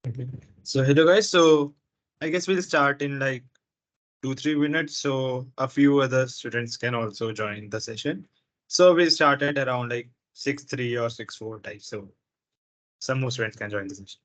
Okay. So hello guys. So I guess we'll start in like 2-3 minutes. So a few other students can also join the session. So we'll start at around like 6:3 or 6:4 type. So some more students can join the session.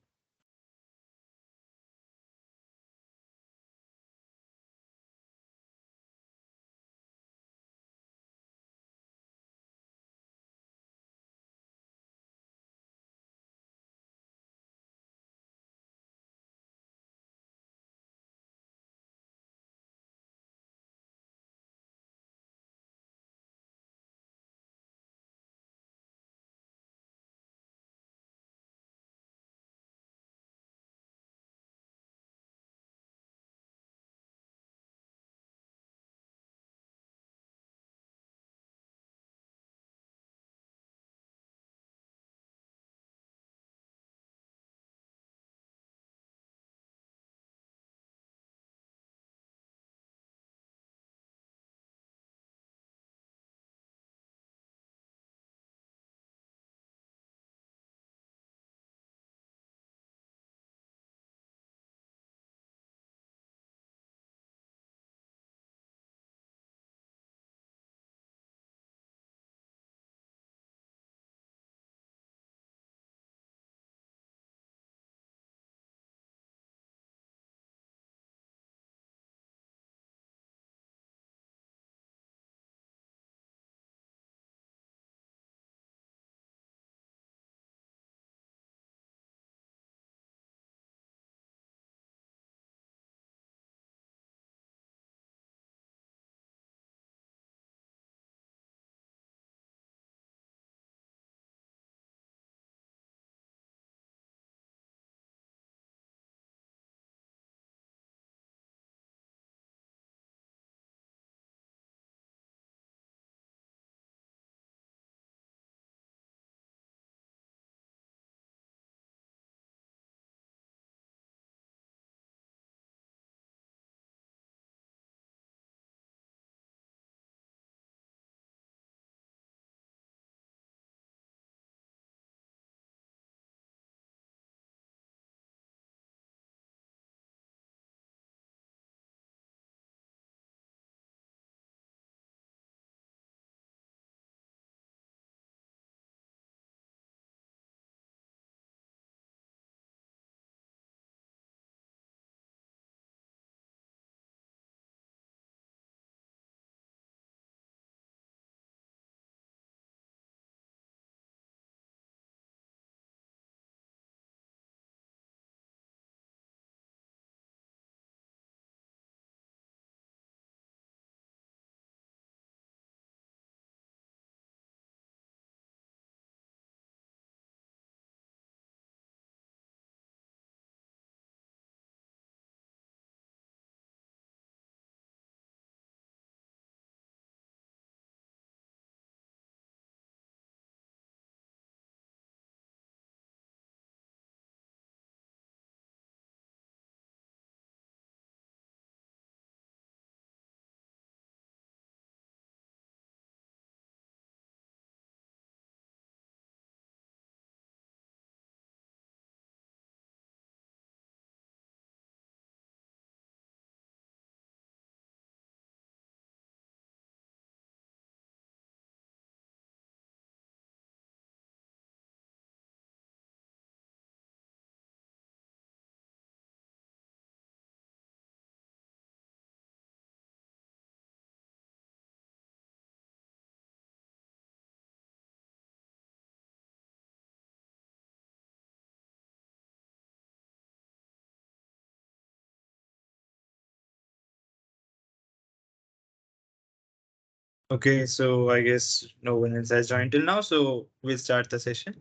Okay, so I guess no one else has joined till now, so we'll start the session.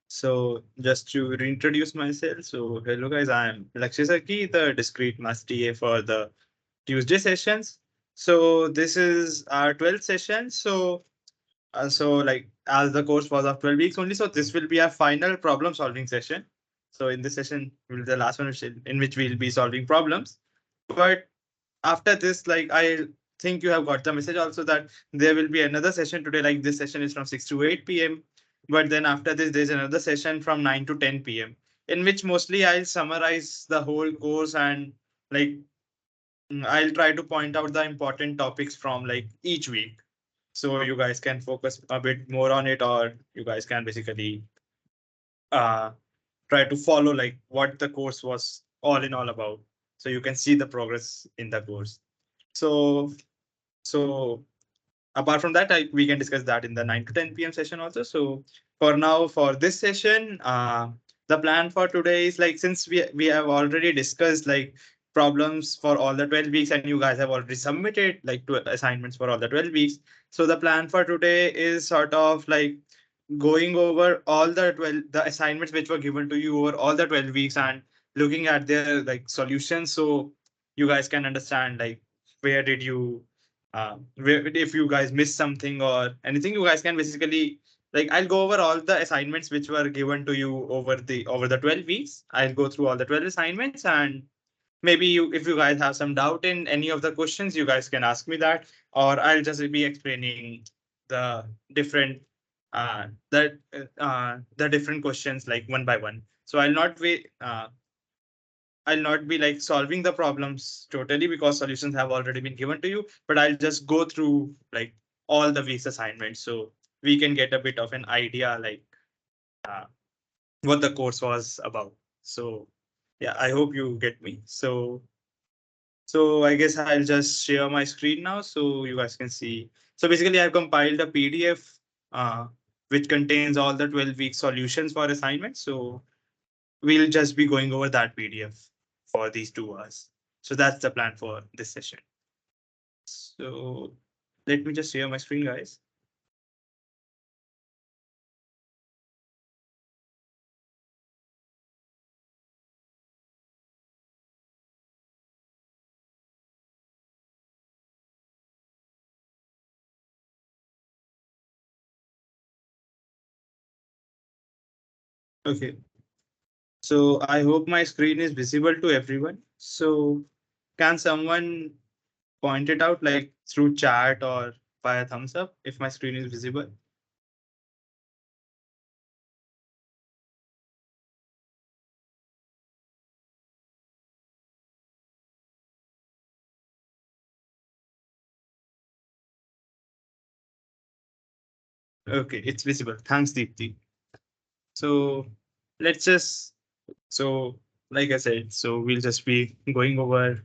So just to reintroduce myself, so hello guys, I'm Lakshya Saki, the discrete maths TA for the Tuesday sessions. So this is our 12th session. So like as the course was of 12 weeks only, so this will be our final problem solving session. So in this session will be the last one in which we'll be solving problems. But after this, like I think you have got the message also that there will be another session today. Like this session is from 6 to 8 p.m. But then after this, there's another session from 9 to 10 p.m. in which mostly I'll summarize the whole course and like I'll try to point out the important topics from like each week. So you guys can focus a bit more on it, or you guys can basically uh, try to follow like what the course was all in all about. So you can see the progress in the course. So so apart from that, we can discuss that in the 9 to 10 p.m. session also. So for now, for this session, the plan for today is like, since we have already discussed like problems for all the 12 weeks and you guys have already submitted like assignments for all the 12 weeks. So the plan for today is sort of like going over all the 12 the assignments which were given to you over all the 12 weeks and looking at their like solutions, so you guys can understand like where did you if you guys missed something or anything, you guys can basically like, I'll go over all the assignments which were given to you over the 12 weeks. I'll go through all the 12 assignments, and maybe if you guys have some doubt in any of the questions, you guys can ask me that, or I'll just be explaining the different the different questions like one by one. So I'll not be like solving the problems totally because solutions have already been given to you, but I'll just go through like all the week's assignments so we can get a bit of an idea like uh, what the course was about. So yeah, I hope you get me. So I guess I'll just share my screen now so you guys can see. So basically I've compiled a PDF which contains all the 12 week solutions for assignments. So we'll just be going over that PDF for these 2 hours. So that's the plan for this session. So let me just share my screen, guys. Okay. So I hope my screen is visible to everyone. So can someone point it out like through chat or via thumbs up if my screen is visible? Okay, it's visible. Thanks, Deepti. So let's just so like I said, so we'll just be going over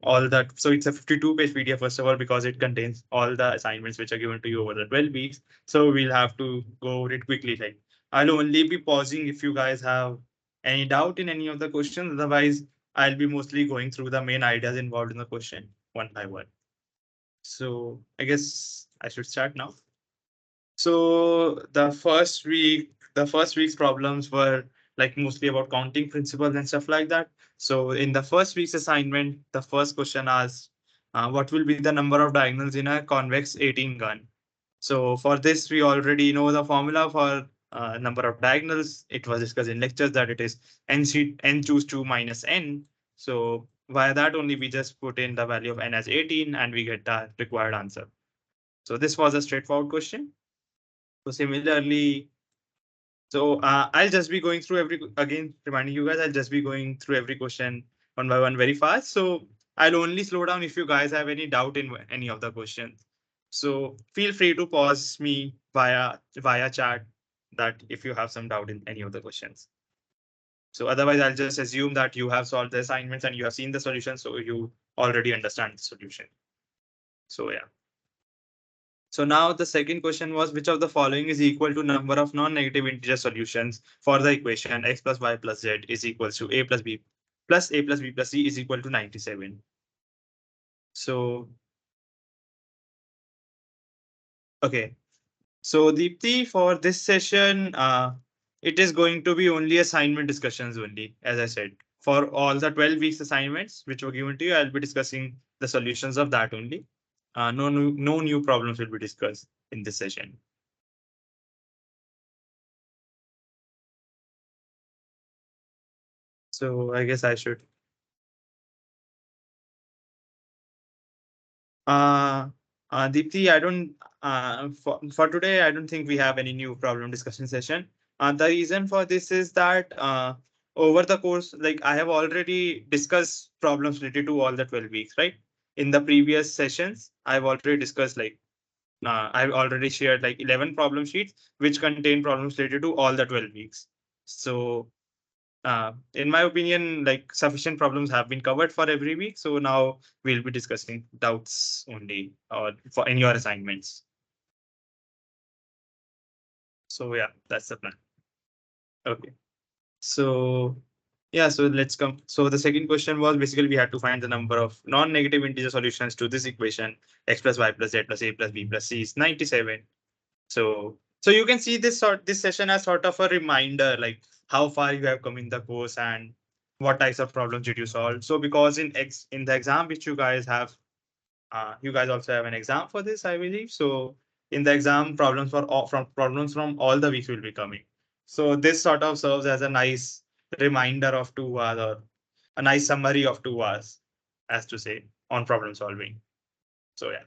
all that. So it's a 52-page PDF first of all because it contains all the assignments which are given to you over the 12 weeks. So we'll have to go over it quickly. Like I'll only be pausing if you guys have any doubt in any of the questions. Otherwise, I'll be mostly going through the main ideas involved in the question one by one. So I guess I should start now. So the first week's problems were like mostly about counting principles and stuff like that. So in the first week's assignment, the first question asks, what will be the number of diagonals in a convex 18 gun? So for this, we already know the formula for number of diagonals. It was discussed in lectures that it is n choose 2 minus n. So via that only we just put in the value of n as 18 and we get the required answer. So this was a straightforward question. So similarly, I'll just be going through again, reminding you guys, I'll just be going through every question one by one very fast. So I'll only slow down if you guys have any doubt in any of the questions. So feel free to pause me via chat that if you have some doubt in any of the questions. So otherwise, I'll just assume that you have solved the assignments and you have seen the solution, so you already understand the solution. So yeah. So now the second question was, which of the following is equal to number of non-negative integer solutions for the equation x plus y plus z is equals to a plus b plus c is equal to 97. So, okay. So Deepti, for this session, it is going to be only assignment discussions only, as I said. For all the 12 weeks assignments which were given to you, I'll be discussing the solutions of that only. No new problems will be discussed in this session. So I guess I should. Uh, Deepti, I don't, for today, I don't think we have any new problem discussion session. The reason for this is that over the course, like I have already discussed problems related to all the 12 weeks, right? In the previous sessions, I've already discussed like I've already shared like 11 problem sheets which contain problems related to all the 12 weeks. So in my opinion, like sufficient problems have been covered for every week. So now we'll be discussing doubts only or for in your assignments. So yeah, that's the plan. Okay. So yeah, so let's come. So the second question was basically we had to find the number of non-negative integer solutions to this equation x plus y plus z plus a plus b plus c is 97. So you can see this session as sort of a reminder, like how far you have come in the course and what types of problems did you solve. So because in the exam which you guys have, you guys also have an exam for this, I believe. So in the exam, problems from all the weeks will be coming. So this sort of serves as a nice reminder of 2 hours or a nice summary of 2 hours, as to say, on problem solving. So yeah.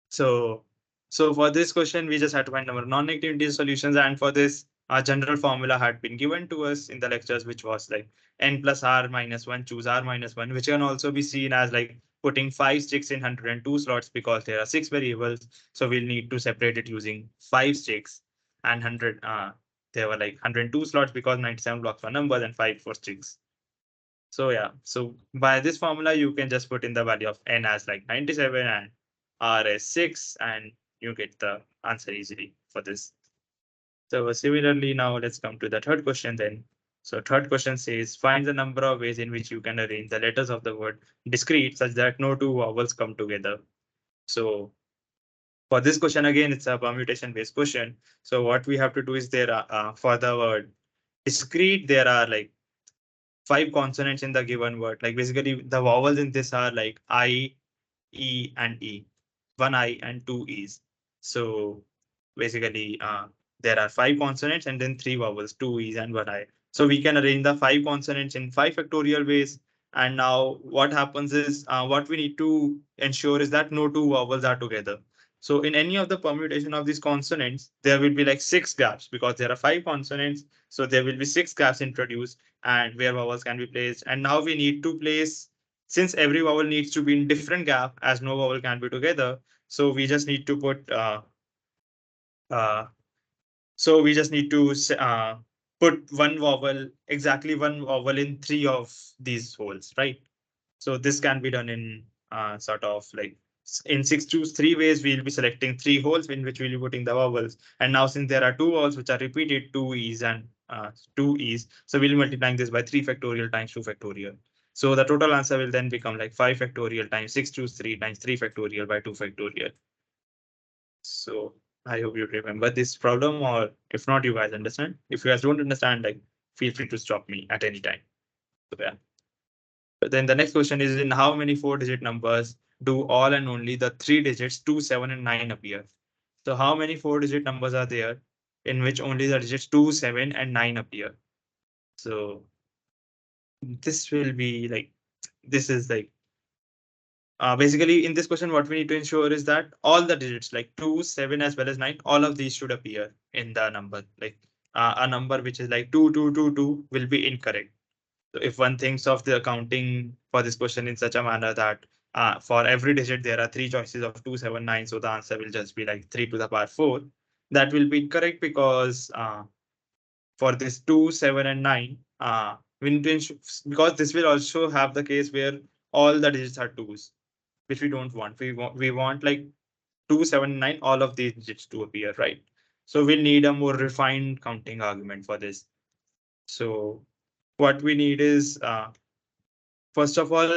So, so for this question, we just had to find number of non-negative integer solutions, and for this, our general formula had been given to us in the lectures, which was like n plus r minus one, choose r minus one, which can also be seen as like putting 5 sticks in 102 slots because there are 6 variables. So we'll need to separate it using 5 sticks and 100. There were like 102 slots because 97 blocks were numbers and 5 for sticks. So yeah, so by this formula, you can just put in the value of n as like 97 and r as 6, and you get the answer easily for this. So similarly, now let's come to the third question then. So third question says, find the number of ways in which you can arrange the letters of the word discrete such that no two vowels come together. So for this question, again, it's a permutation based question. So what we have to do is there are, for the word discrete, there are like 5 consonants in the given word. Like basically the vowels in this are like I, E, and E. One I and two E's. So basically there are 5 consonants and then 3 vowels, 2 E's and one I. So we can arrange the 5 consonants in 5 factorial ways. And now what happens is what we need to ensure is that no two vowels are together. So in any of the permutation of these consonants, there will be like 6 gaps because there are 5 consonants. So there will be 6 gaps introduced and where vowels can be placed. And now we need to place, since every vowel needs to be in different gap as no vowel can be together. So we just need to uh, we just need to put one vowel, exactly one vowel in 3 of these holes, right? So this can be done in sort of like in 6 choose 3 ways. We'll be selecting 3 holes in which we'll be putting the vowels. And now since there are 2 vowels which are repeated, 2 E's and 2 E's, so we'll be multiplying this by 3 factorial times 2 factorial. So the total answer will then become like 5 factorial times 6 choose 3 times 3 factorial by 2 factorial. So I hope you remember this problem, or if not, you guys understand. If you guys don't understand, like feel free to stop me at any time. So yeah. But then the next question is, in how many 4-digit numbers do all and only the 3 digits 2, 7, and 9 appear? So how many 4-digit numbers are there in which only the digits 2, 7, and 9 appear? So this will be like, this is like, basically in this question, what we need to ensure is that all the digits like 2, 7, as well as 9, all of these should appear in the number. Like a number which is like 2222 will be incorrect. So if one thinks of the accounting for this question in such a manner that for every digit there are 3 choices of 2, 7, 9, so the answer will just be like 3 to the power 4. That will be incorrect because for this 2, 7, and 9, we need to ensure, because this will also have the case where all the digits are twos, which we don't want. We want like 2, 7, 9, all of these digits to appear, right? So we'll need a more refined counting argument for this. So what we need is first of all,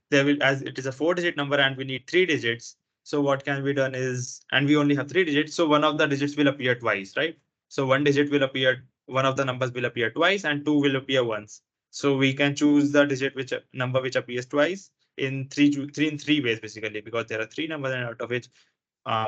there will, as it is a 4-digit number and we need 3 digits. So what can be done is, and we only have 3 digits, so one of the digits will appear twice, right? So one digit will appear, one of the numbers will appear twice, and two will appear once. So we can choose the digit which number which appears twice in three ways basically, because there are 3 numbers and out of which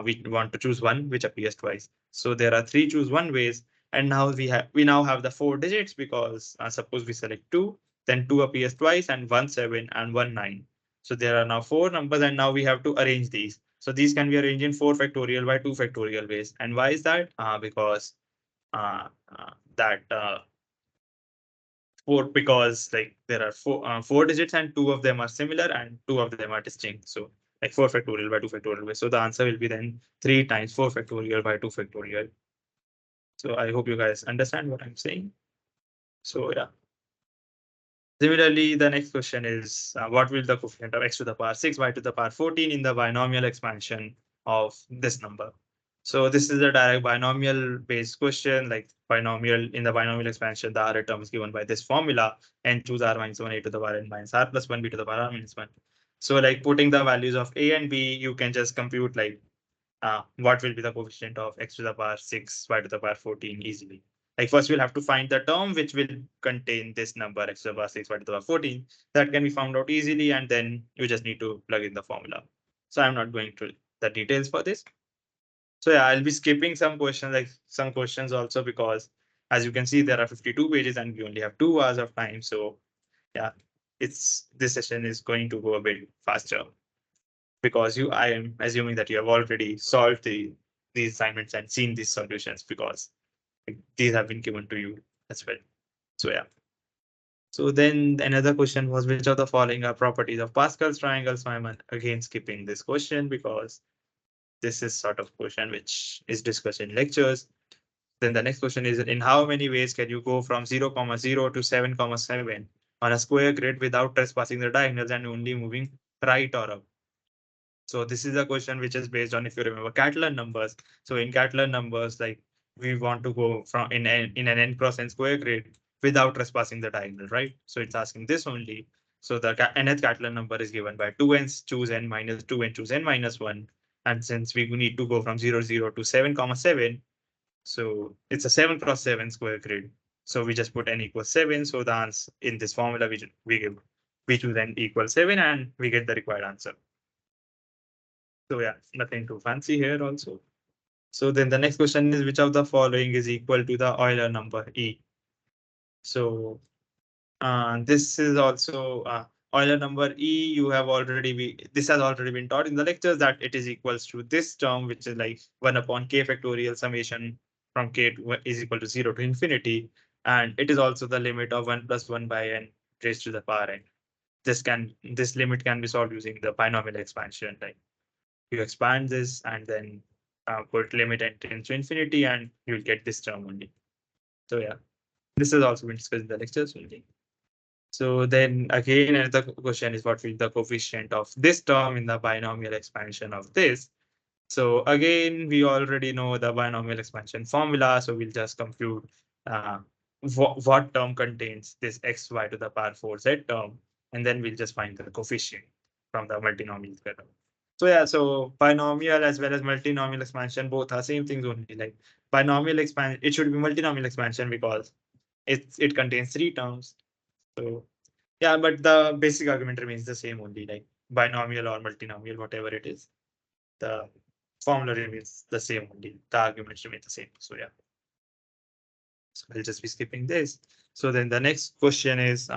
we want to choose one which appears twice. So there are 3 choose 1 ways, and now we now have the 4 digits because suppose we select 2, then 2 appears twice, and 1 7 and 1 9. So there are now 4 numbers, and now we have to arrange these. So these can be arranged in 4 factorial by 2 factorial ways. And why is that? Because that four, because like there are four digits and two of them are similar and two of them are distinct. So like 4 factorial by 2 factorial. So the answer will be then 3 times 4 factorial by 2 factorial. So I hope you guys understand what I'm saying. So yeah. Similarly, the next question is what will the coefficient of x to the power 6 y to the power 14 in the binomial expansion of this number? So this is a direct binomial based question, like binomial in the binomial expansion, the R term is given by this formula, n choose r minus 1 a to the power n minus r plus 1 b to the power r minus 1. So like putting the values of a and b, you can just compute like what will be the coefficient of x to the power 6 y to the power 14 easily. Like first we'll have to find the term which will contain this number x to the power 6 y to the power 14. That can be found out easily, and then you just need to plug in the formula. So I'm not going to the details for this. So yeah, I'll be skipping some questions, like some questions also, because as you can see, there are 52 pages and we only have 2 hours of time. So yeah, this session is going to go a bit faster because I am assuming that you have already solved these assignments and seen these solutions, because these have been given to you as well. So yeah. So then another question was, which of the following are properties of Pascal's triangle? So I'm again skipping this question because this is sort of question which is discussed in lectures. Then the next question is, in how many ways can you go from 0, 0 to 7, 7 on a square grid without trespassing the diagonals and only moving right or up? So this is a question which is based on, if you remember, Catalan numbers. So in Catalan numbers, like we want to go from in an n cross n square grid without trespassing the diagonal, right? So it's asking this only. So the nth Catalan number is given by 2n's choose n minus 2n choose n minus 1. And since we need to go from 0, 0 to 7, 7, so it's a 7 cross 7 square grid. So we just put n equals 7. So the answer in this formula, we choose n equals 7 and we get the required answer. So yeah, nothing too fancy here also. So then the next question is, which of the following is equal to the Euler number E? So this is also Euler number E. This has already been taught in the lectures, that it is equals to this term, which is like 1 upon k factorial summation from k to is equal to 0 to infinity. And it is also the limit of 1 plus 1 by n raised to the power n. This limit can be solved using the binomial expansion. Like you expand this and then put limit n tends to infinity, and you'll get this term only. So yeah, this has also been discussed in the lectures only. So then again, another question is, what will the coefficient of this term in the binomial expansion of this? So again, we already know the binomial expansion formula, so we'll just compute what term contains this xy to the power 4z term, and then we'll just find the coefficient from the multinomial theorem. So yeah, so binomial as well as multinomial expansion both are same things only. Like binomial expansion, it should be multinomial expansion because it contains 3 terms. So yeah, but the basic argument remains the same only, like binomial or multinomial, whatever it is. The formula remains the same only. The arguments remain the same. So yeah. So I'll just be skipping this. So then the next question is,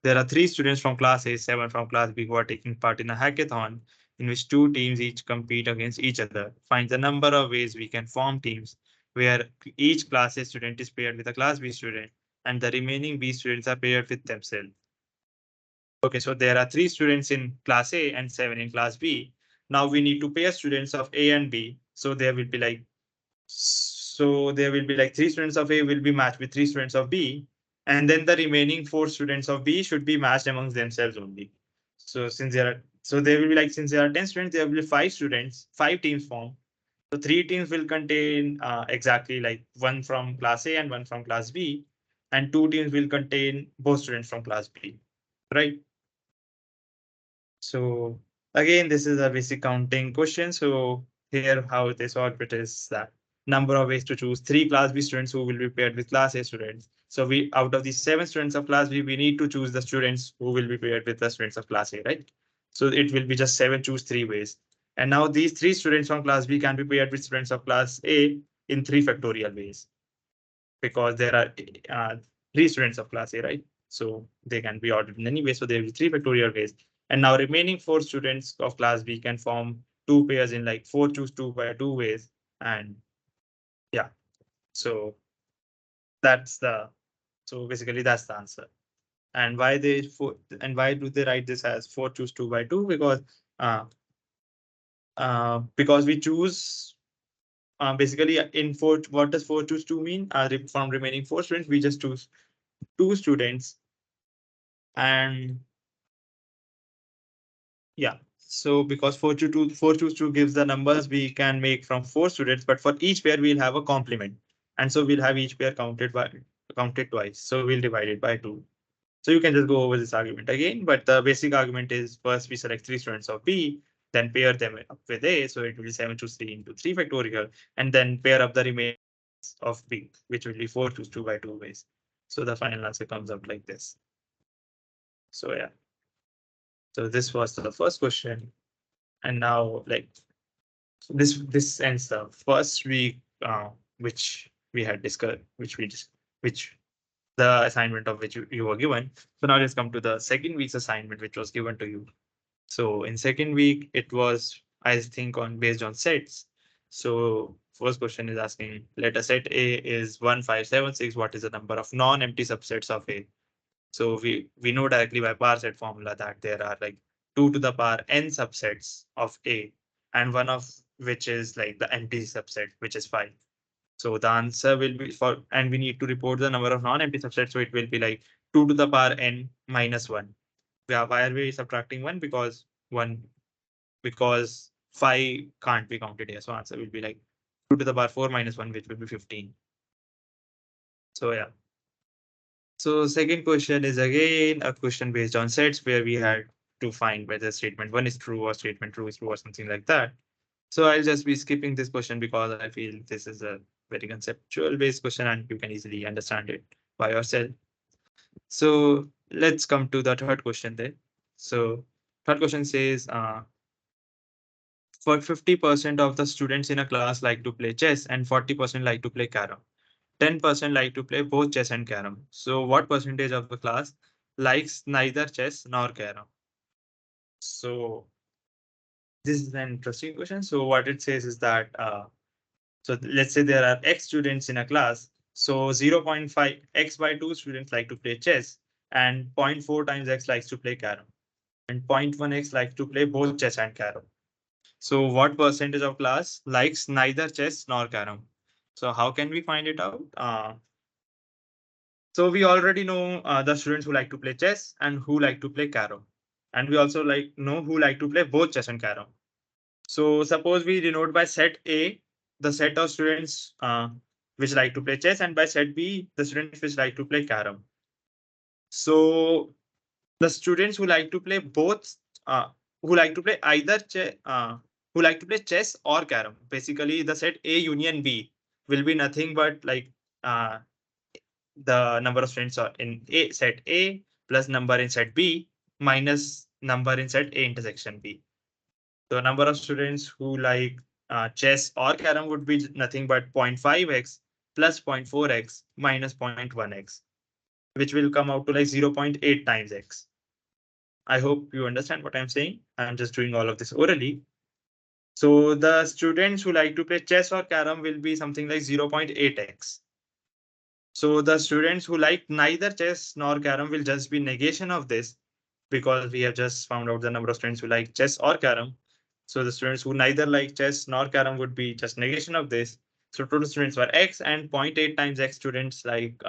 there are 3 students from class A, 7 from class B who are taking part in a hackathon in which 2 teams each compete against each other. Find the number of ways we can form teams where each class A student is paired with a class B student and the remaining B students are paired with themselves. Okay, so there are 3 students in class A and 7 in class B. Now we need to pair students of A and B. So there will be like 3 students of A will be matched with 3 students of B, and then the remaining 4 students of B should be matched amongst themselves only. So there will be like, since there are 10 students, there will be 5 students, 5 teams formed. So 3 teams will contain exactly like one from class A and one from class B, and 2 teams will contain both students from class B, right? So again, this is a basic counting question. So here how they solve it is that number of ways to choose 3 class B students who will be paired with class A students. So we, out of these 7 students of class B, we need to choose the students who will be paired with the students of class A, right? So it will be just 7 choose 3 ways. And now these 3 students from class B can be paired with students of class A in 3 factorial ways, because there are 3 students of class A, right? So they can be ordered in any way. So there will be 3 factorial ways. And now remaining 4 students of class B can form 2 pairs in like 4 choose 2 by 2 ways. And yeah, so that's the, so basically that's the answer. And why why do they write this as 4 choose 2 by 2? Because we choose basically in 4, what does 4 choose 2 mean? From remaining 4 students, we just choose 2 students. And yeah, so because 4 choose 2 gives the numbers we can make from 4 students, but for each pair we'll have a complement. And so we'll have each pair counted twice. So we'll divide it by 2. So you can just go over this argument again, but the basic argument is first we select 3 students of B, then pair them up with A. So it will be 7 choose 3 into 3 factorial, and then pair up the remaining of B, which will be 4 choose 2 by 2 ways. So the final answer comes up like this. So yeah. So this was the first question. And now like this ends the first week, which we had discussed, which the assignment of which you were given. So now let's come to the second week's assignment, which was given to you. So in second week, it was, I think, on based on sets. So first question is asking, let a set A is 1, 5, 7, 6. What is the number of non-empty subsets of A? So we know directly by power set formula that there are like 2 to the power n subsets of A, and one of which is like the empty subset, which is 5. So the answer will be for, and we need to report the number of non-empty subsets. So it will be like 2 to the power n minus 1. Why are we subtracting 1? Because 5 can't be counted here. So answer will be like 2 to the power 4 minus 1, which will be 15. So yeah. So second question is again a question based on sets where we had to find whether statement 1 is true or statement 2 is true or something like that. So I'll just be skipping this question because I feel this is a very conceptual based question and you can easily understand it by yourself. So let's come to the third question then. So third question says, for 50% of the students in a class like to play chess and 40% like to play carom. 10% like to play both chess and carom. So what percentage of the class likes neither chess nor carom? So this is an interesting question. So what it says is that, so let's say there are X students in a class. So 0.5 X by 2 students like to play chess and zero point 0.4 times X likes to play carom and 0.1 X likes to play both chess and carom. So what percentage of class likes neither chess nor carom? So how can we find it out? So we already know the students who like to play chess and who like to play carom. And we also know who like to play both chess and carom. So suppose we denote by set A, the set of students which like to play chess, and by set B, the students which like to play carom. So the students who like to play both, who like to play either who like to play chess or carom. Basically, the set A union B will be nothing but like the number of students are in A set A plus number in set B minus number in set A intersection B. The number of students who like chess or carom would be nothing but 0.5x plus 0.4x minus 0.1x, which will come out to like 0.8 times x. I hope you understand what I'm saying. I'm just doing all of this orally. So the students who like to play chess or carom will be something like 0.8x. So the students who like neither chess nor carom will just be negation of this because we have just found out the number of students who like chess or carom. So the students who neither like chess nor carom would be just negation of this. So total students were x and 0.8 times x students like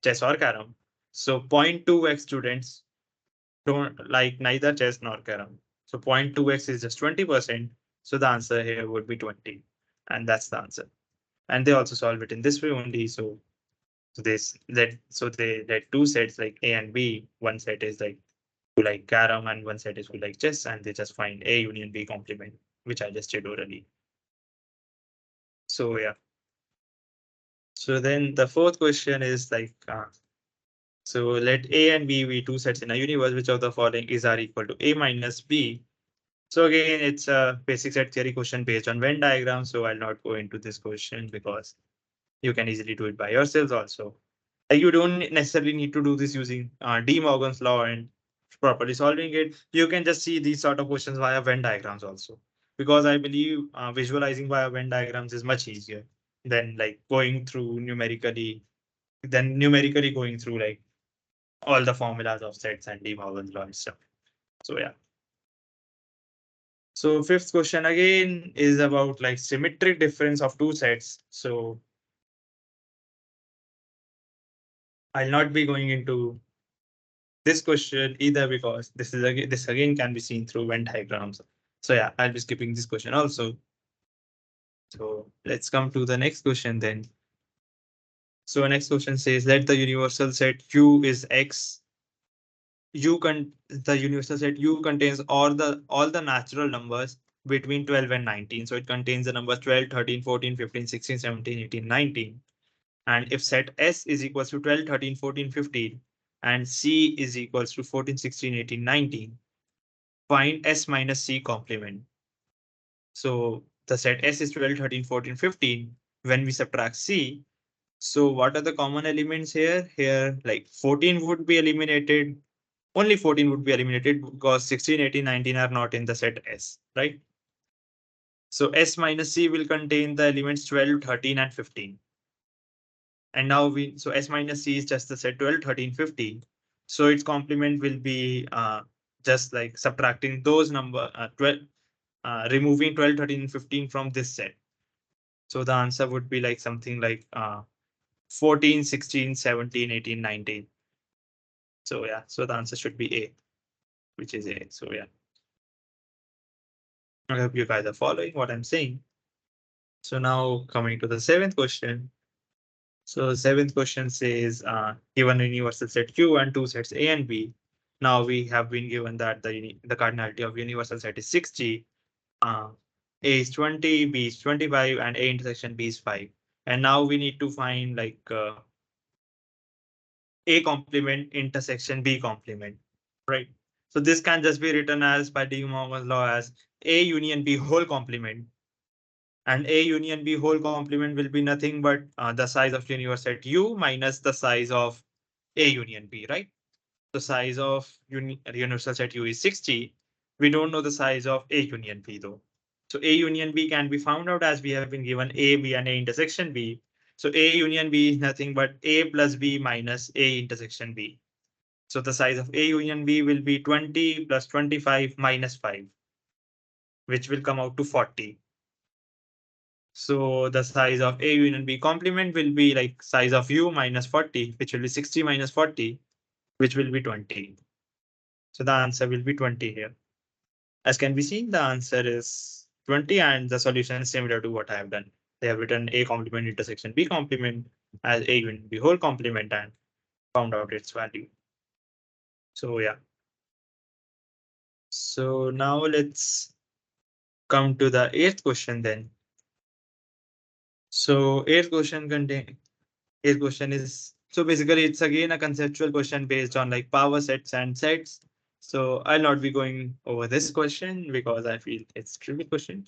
chess or carom. So 0.2x students don't like neither chess nor carom. So 0.2x is just 20%. So the answer here would be 20. And that's the answer. And they also solve it in this way only. So they let two sets like A and B. One set is like who like carom and one set is who like chess, and they just find A union B complement, which I just did already. So yeah. So then the fourth question is like, so let A and B be two sets in a universe. Which of the following is are equal to A minus B? So again, it's a basic set theory question based on Venn diagram. So I'll not go into this question because you can easily do it by yourselves also. Like you don't necessarily need to do this using De Morgan's law and properly solving it. You can just see these sort of questions via Venn diagrams also, because I believe visualizing via Venn diagrams is much easier than like going through numerically, than numerically going through like all the formulas of sets and De Morgan's law and stuff. So yeah. So fifth question again is about like symmetric difference of two sets. So I'll not be going into this question either because this again can be seen through Venn diagrams. So yeah, I'll be skipping this question also. So let's come to the next question then. So next question says let the universal set Q is X. The universal set U contains all the natural numbers between 12 and 19. So it contains the numbers 12, 13, 14, 15, 16, 17, 18, 19. And if set S is equals to 12, 13, 14, 15, and C is equals to 14, 16, 18, 19, find S minus C complement. So the set S is 12, 13, 14, 15. When we subtract C, so what are the common elements here? Here, like 14 would be eliminated. Only 14 would be eliminated because 16, 18, 19 are not in the set S, right? So S minus C will contain the elements 12, 13, and 15. And now so S minus C is just the set 12, 13, 15. So its complement will be just like subtracting those 12, removing 12, 13, and 15 from this set. So the answer would be like something like 14, 16, 17, 18, 19. So yeah, so the answer should be A, which is A. So yeah, I hope you guys are following what I'm saying. So now coming to the seventh question. So seventh question says, given a universal set Q and two sets A and B. Now we have been given that the cardinality of universal set is 6G. A is 20, B is 25, and A intersection B is 5. And now we need to find like A complement intersection B complement, right? So this can just be written as by De Morgan's law as A union B whole complement. And A union B whole complement will be nothing but the size of universe set U minus the size of A union B, right? The size of universal set U is 60. We don't know the size of A union B though. So A union B can be found out as we have been given A, B, and A intersection B. So A union B is nothing but A plus B minus A intersection B. So the size of A union B will be 20 plus 25 minus 5, which will come out to 40. So the size of A union B complement will be like size of U minus 40, which will be 60 minus 40, which will be 20. So the answer will be 20 here. As can be seen, the answer is 20 and the solution is similar to what I have done. They have written A complement intersection B complement as A union B whole complement and found out its value. So yeah. So now let's come to the eighth question then. So eighth question is, so basically it's again a conceptual question based on like power sets and sets. So I'll not be going over this question because I feel it's a trivial question.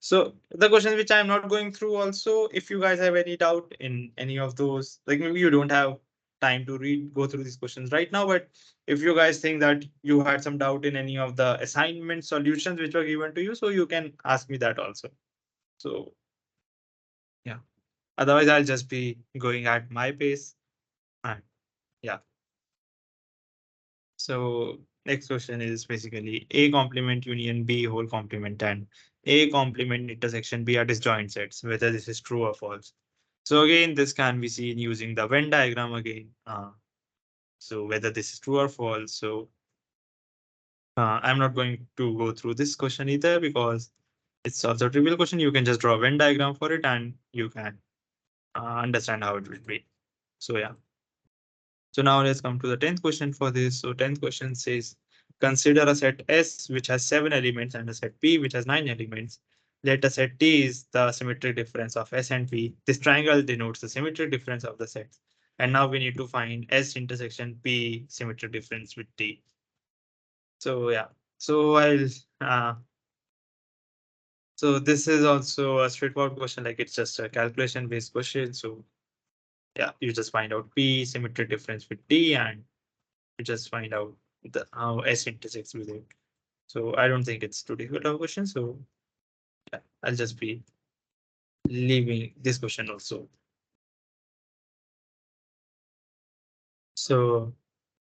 So the questions which I'm not going through also, if you guys have any doubt in any of those, like maybe you don't have time to go through these questions right now, but if you guys think that you had some doubt in any of the assignment solutions which were given to you, so you can ask me that also. So yeah, otherwise I'll just be going at my pace. And yeah. So next question is basically A complement union B whole complement and A complement intersection B are disjoint sets, whether this is true or false. So again, this can be seen using the Venn diagram again. So whether this is true or false. So I'm not going to go through this question either because it's also a trivial question. You can just draw a Venn diagram for it and you can understand how it will be. So yeah. So now let's come to the 10th question for this. So 10th question says, consider a set S which has 7 elements and a set P which has 9 elements. Let a set T is the symmetric difference of S and P. This triangle denotes the symmetric difference of the sets. And now we need to find S intersection P symmetric difference with T. So yeah, so so this is also a straightforward question, like it's just a calculation based question. So yeah, you just find out P symmetric difference with T and you just find out how S intersects with it. So I don't think it's too difficult of a question. So yeah, I'll just be leaving this question also. So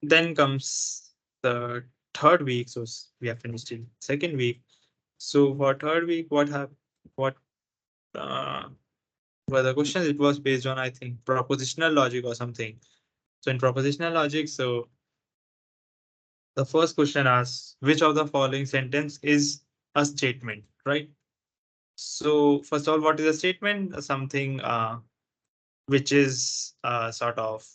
Then comes the third week. So we have finished in second week. So for third week, what uh, were the questions? It was based on, I think, propositional logic or something. So in propositional logic, so the first question asks, which of the following sentence is a statement, right? So first of all, what is a statement? Something which is sort of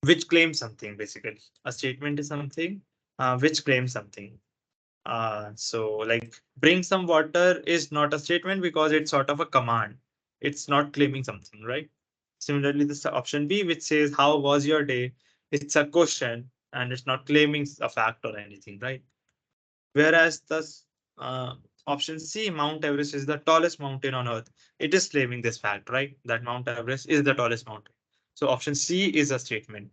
which claims something basically. A statement is something which claims something. So like bring some water is not a statement because it's sort of a command. It's not claiming something, right? Similarly, this option B, which says how was your day? It's a question and it's not claiming a fact or anything, right? Whereas the uh, option C, Mount Everest is the tallest mountain on earth. It is claiming this fact, right? That Mount Everest is the tallest mountain. So option C is a statement.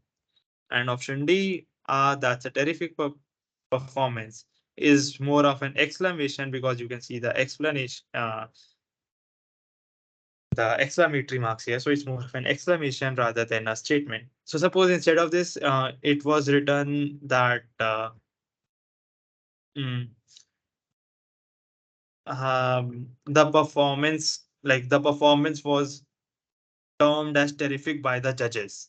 And option D, that's a terrific performance, is more of an exclamation because you can see the explanation, the exclamatory marks here. So it's more of an exclamation rather than a statement. So suppose instead of this, it was written that mm, the performance was termed as terrific by the judges.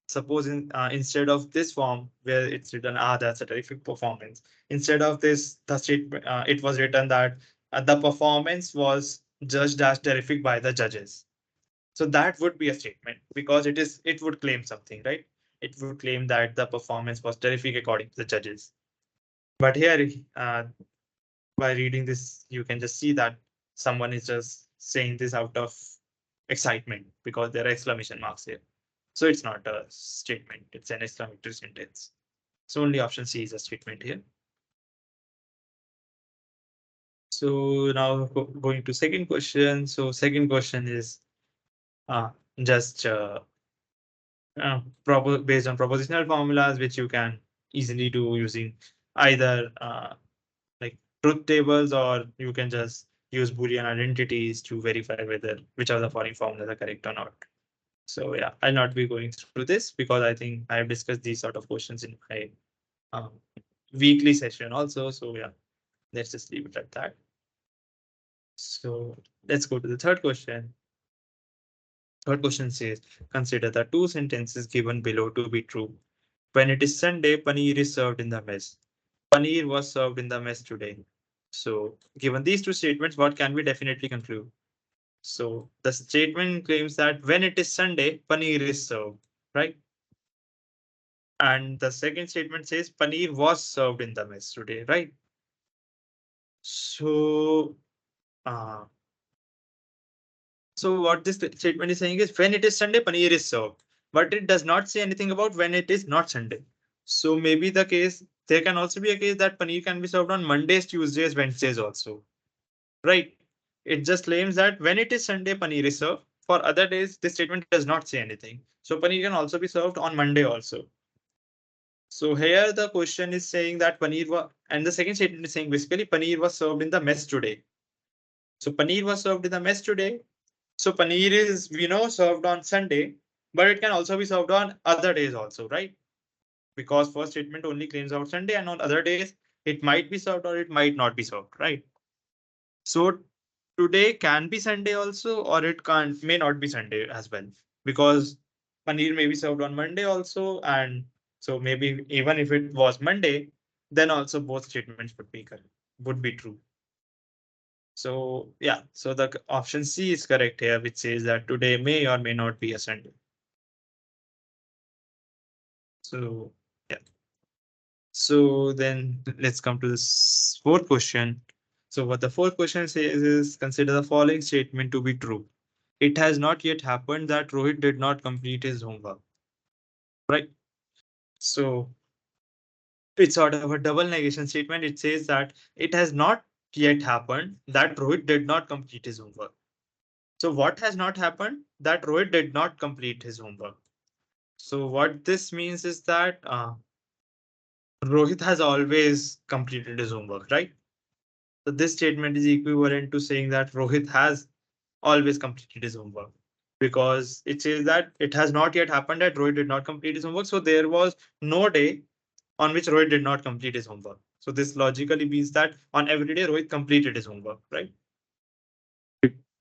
Suppose instead of this form where it's written, that's a terrific performance. Instead of this, the statement it was written that the performance was judged as terrific by the judges. So that would be a statement because it would claim something, right? It would claim that the performance was terrific according to the judges. But here, by reading this, you can just see that someone is just saying this out of excitement because there are exclamation marks here. So it's not a statement, it's an exclamatory sentence. So only option C is a statement here. So now going to second question. So second question is uh, just based on propositional formulas, which you can easily do using either like truth tables, or you can just use Boolean identities to verify whether which of the following formulas are correct or not. So yeah, I'll not be going through this because I think I have discussed these sort of questions in my um, weekly session also. So yeah, let's just leave it at that. So let's go to the third question. Third question says, consider the two sentences given below to be true. When it is Sunday, paneer is served in the mess. Paneer was served in the mess today. So given these two statements, what can we definitely conclude? So the statement claims that when it is Sunday, paneer is served, right? And the second statement says paneer was served in the mess today, right? So, uh, so what this statement is saying is when it is Sunday, paneer is served, but it does not say anything about when it is not Sunday. So maybe the case, there can also be a case that paneer can be served on Mondays, Tuesdays, Wednesdays also, right? It just claims that when it is Sunday, paneer is served. For other days, this statement does not say anything. So paneer can also be served on Monday also. So here the question is saying that paneer was, and the second statement is saying basically paneer was served in the mess today. So paneer was served in the mess today. So paneer is, we know, served on Sunday, but it can also be served on other days also, right? Because first statement only claims out Sunday, and on other days it might be served or it might not be served, right? So today can be Sunday also, or it can't may not be Sunday as well, because paneer may be served on Monday also, and so maybe even if it was Monday, then also both statements would be correct, would be true. So yeah, so the option C is correct here, which says that today may or may not be a Sunday. So yeah. So then let's come to this fourth question. So what the fourth question says is consider the following statement to be true. It has not yet happened that Rohit did not complete his homework. Right. So it's sort of a double negation statement. It says that it has not yet happened that Rohit did not complete his homework. So what has not happened? That Rohit did not complete his homework. So what this means is that Rohit has always completed his homework, right? So this statement is equivalent to saying that Rohit has always completed his homework. because it says that it has not yet happened that Rohit did not complete his homework. So there was no day on which Rohit did not complete his homework. So this logically means that on every day Rohit completed his homework, right?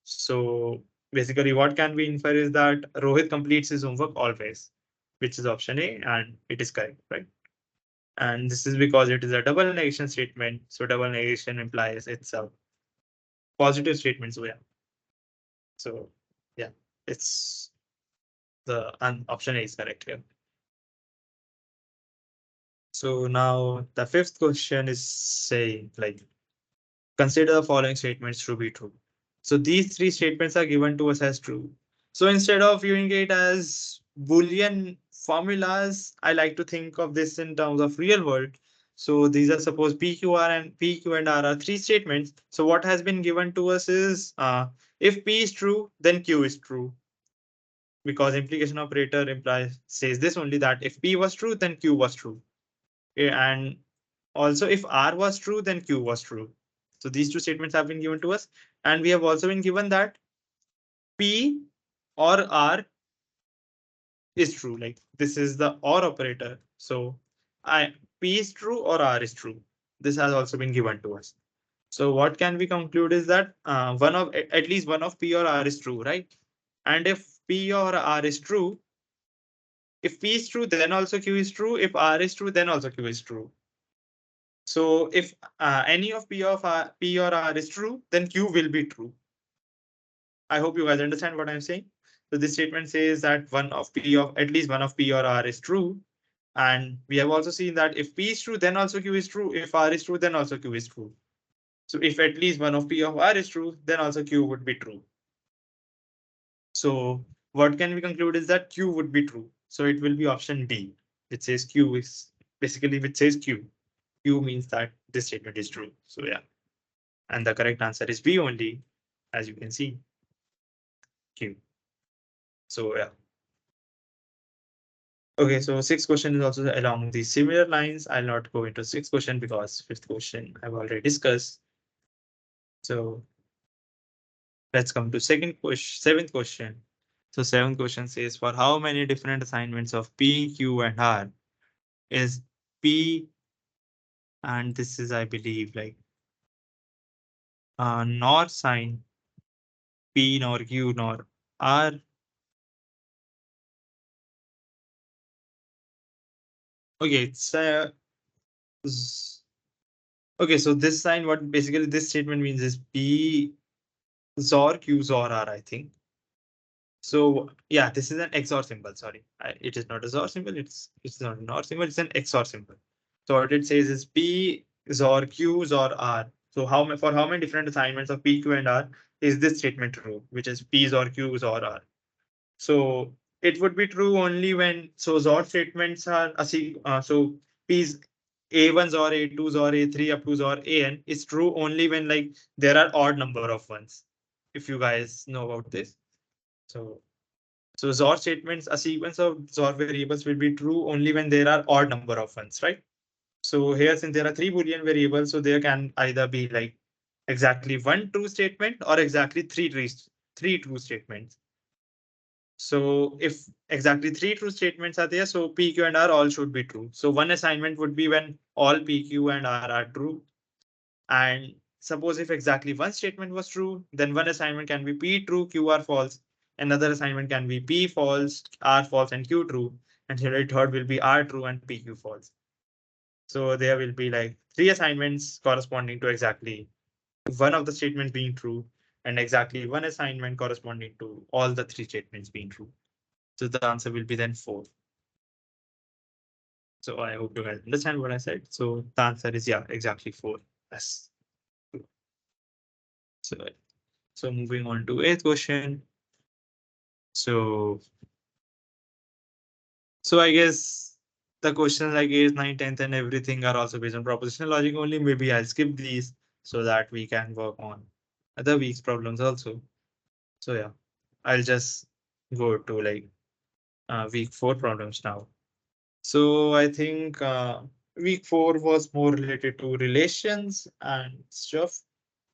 So basically what can we infer is that Rohit completes his homework always, which is option A, and it is correct, right? And this is because it is a double negation statement. So double negation implies it's a positive statement. So yeah. So yeah, it's the option A is correct here. So now the fifth question is saying like consider the following statements to be true. So these three statements are given to us as true. So instead of viewing it as Boolean formulas, I like to think of this in terms of real world. So these are suppose PQR and PQ and R are three statements. So what has been given to us is if P is true, then Q is true. Because implication operator implies says this only that if P was true, then Q was true. And also if R was true, then Q was true. So these two statements have been given to us. And we have also been given that P or R is true. Like this is the or operator. So I P is true or R is true. This has also been given to us. So what can we conclude is that one of at least one of P or R is true, right? And if P or R is true, if P is true, then also Q is true. If R is true, then also Q is true. So if any of P or R is true, then Q will be true. I hope you guys understand what I'm saying. So this statement says that one of P of at least one of P or R is true. And we have also seen that if P is true, then also Q is true. If R is true, then also Q is true. So if at least one of P of R is true, then also Q would be true. So what can we conclude is that Q would be true. So it will be option D, which says Q is basically which says Q. Q means that this statement is true. So yeah. And the correct answer is B only, as you can see, Q. So yeah. Okay, so sixth question is also along the similar lines. I'll not go into sixth question because fifth question I've already discussed. So let's come to seventh question. So seventh question says for how many different assignments of P, Q, and R is P, and this is I believe like nor sign P nor Q nor R. Okay, it's okay, so this sign, what basically this statement means is P XOR Q XOR R, I think. So yeah, this is an XOR symbol. Sorry, it is not a XOR symbol. It's not an OR symbol. It's an XOR symbol. So what it says is P XOR Q XOR R. So for how many different assignments of P, Q, and R is this statement true, which is P XOR Q XOR R? So it would be true only when so XOR statements are so P's A1s or A2s or A3 up to or AN is true only when like there are odd number of ones. If you guys know about this. So XOR statements, a sequence of XOR variables will be true only when there are odd number of ones, right? So here, since there are three Boolean variables, so there can either be like exactly one true statement or exactly three true statements. So if exactly three true statements are there, so P, Q, and R all should be true. So one assignment would be when all P, Q, and R are true. And suppose if exactly one statement was true, then one assignment can be P true, Q R false. Another assignment can be P false, R false, and Q true. And here third will be R true and PQ false. So there will be like three assignments corresponding to exactly one of the statements being true and exactly one assignment corresponding to all the three statements being true. So the answer will be then 4. So I hope you guys understand what I said. So the answer is yeah, exactly 4. Yes. So so moving on to eighth question. So I guess the questions like 8th, 9th, 10th and everything are also based on propositional logic only. Maybe I'll skip these so that we can work on other week's problems also. So yeah, I'll just go to like week 4 problems now. So I think week 4 was more related to relations and stuff,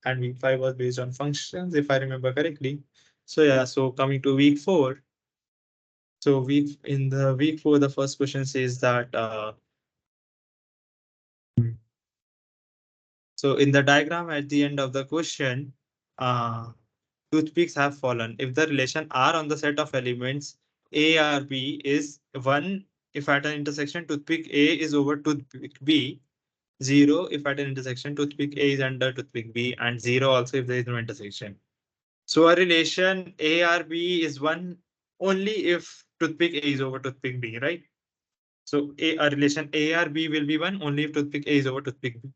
and week 5 was based on functions, if I remember correctly. So yeah, so coming to week 4. So in the week 4, the first question says that so in the diagram at the end of the question, toothpicks have fallen. If the relation R on the set of elements A or B is 1, if at an intersection toothpick A is over toothpick B, 0 if at an intersection toothpick A is under toothpick B, and 0 also if there is no intersection. So a relation A or B is 1 only if toothpick A is over toothpick B, right? So a relation A or B will be 1 only if toothpick A is over toothpick B.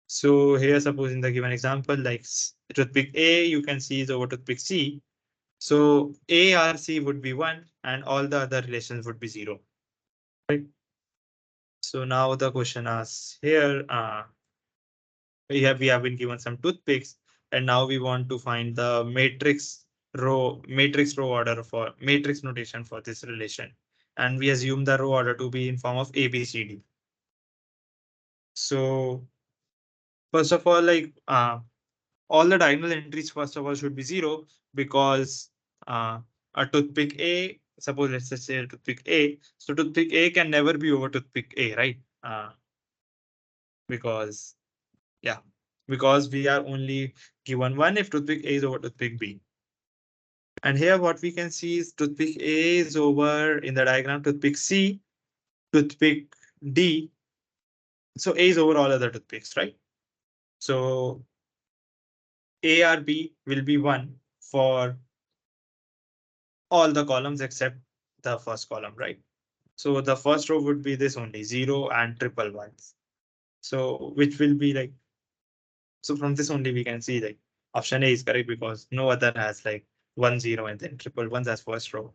So here, suppose in the given example, like toothpick A, you can see is over toothpick C. So A or C would be 1 and all the other relations would be 0. Right? So now the question asks here, we have been given some toothpicks, and now we want to find the matrix row order for matrix notation for this relation. And we assume the row order to be in form of A, B, C, D. So first of all, like all the diagonal entries, first of all, should be 0 because a toothpick A, suppose let's just say a toothpick A. So toothpick A can never be over toothpick A, right? Because yeah, because we are only given 1 if toothpick A is over toothpick B. And here what we can see is toothpick A is over in the diagram toothpick C, toothpick D. So A is over all other toothpicks, right? So A or B will be 1 for all the columns except the first column, right? So the first row would be this only 0 and triple ones. So which will be like, so from this only we can see like option A is correct because no other has like 1, 0 and then triple ones as first row.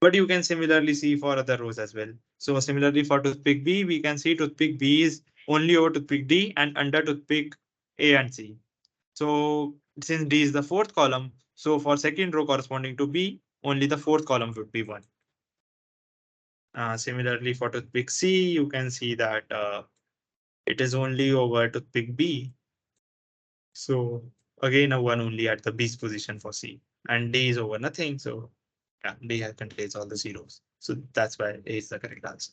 But you can similarly see for other rows as well. So similarly for toothpick B, we can see toothpick B is only over toothpick D and under toothpick A and C. So since D is the fourth column, so for second row corresponding to B, only the fourth column would be 1. Similarly for toothpick C, you can see that it is only over toothpick B. So again, a 1 only at the B's position for C, and D is over nothing. So yeah, D contains all the zeros. So that's why A is the correct answer.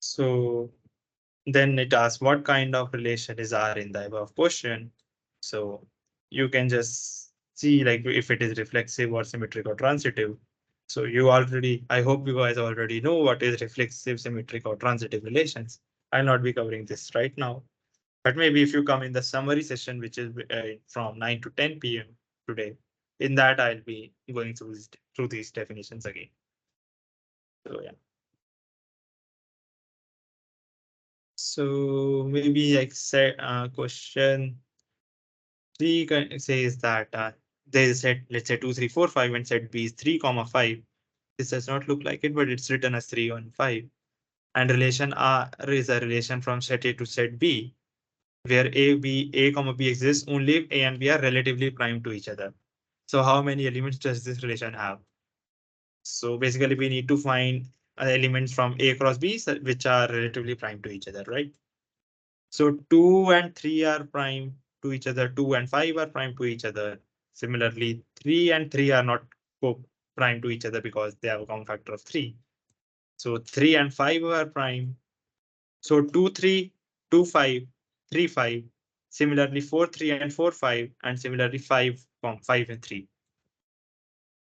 So then it asks what kind of relation is R in the above question. So you can just see like if it is reflexive or symmetric or transitive. So I hope you guys already know what is reflexive, symmetric or transitive relations. I'll not be covering this right now, but maybe if you come in the summary session, which is from 9 to 10 p.m. today, in that I'll be going through these definitions again. So yeah. So maybe like say question 3 says that there is a set, let's say 2, 3, 4, 5, and set B is 3, 5. This does not look like it, but it's written as 3 and 5. And relation R is a relation from set A to set B, where A, comma B exists only if A and B are relatively prime to each other. So how many elements does this relation have? So basically we need to find elements from A cross B which are relatively prime to each other, right? So 2 and 3 are prime to each other. 2 and 5 are prime to each other. Similarly, 3 and 3 are not prime to each other because they have a common factor of 3. So 3 and 5 are prime. So 2, 3, 2, 5, 3, 5. Similarly, 4, 3 and 4, 5. And similarly, 5, 5 and 3.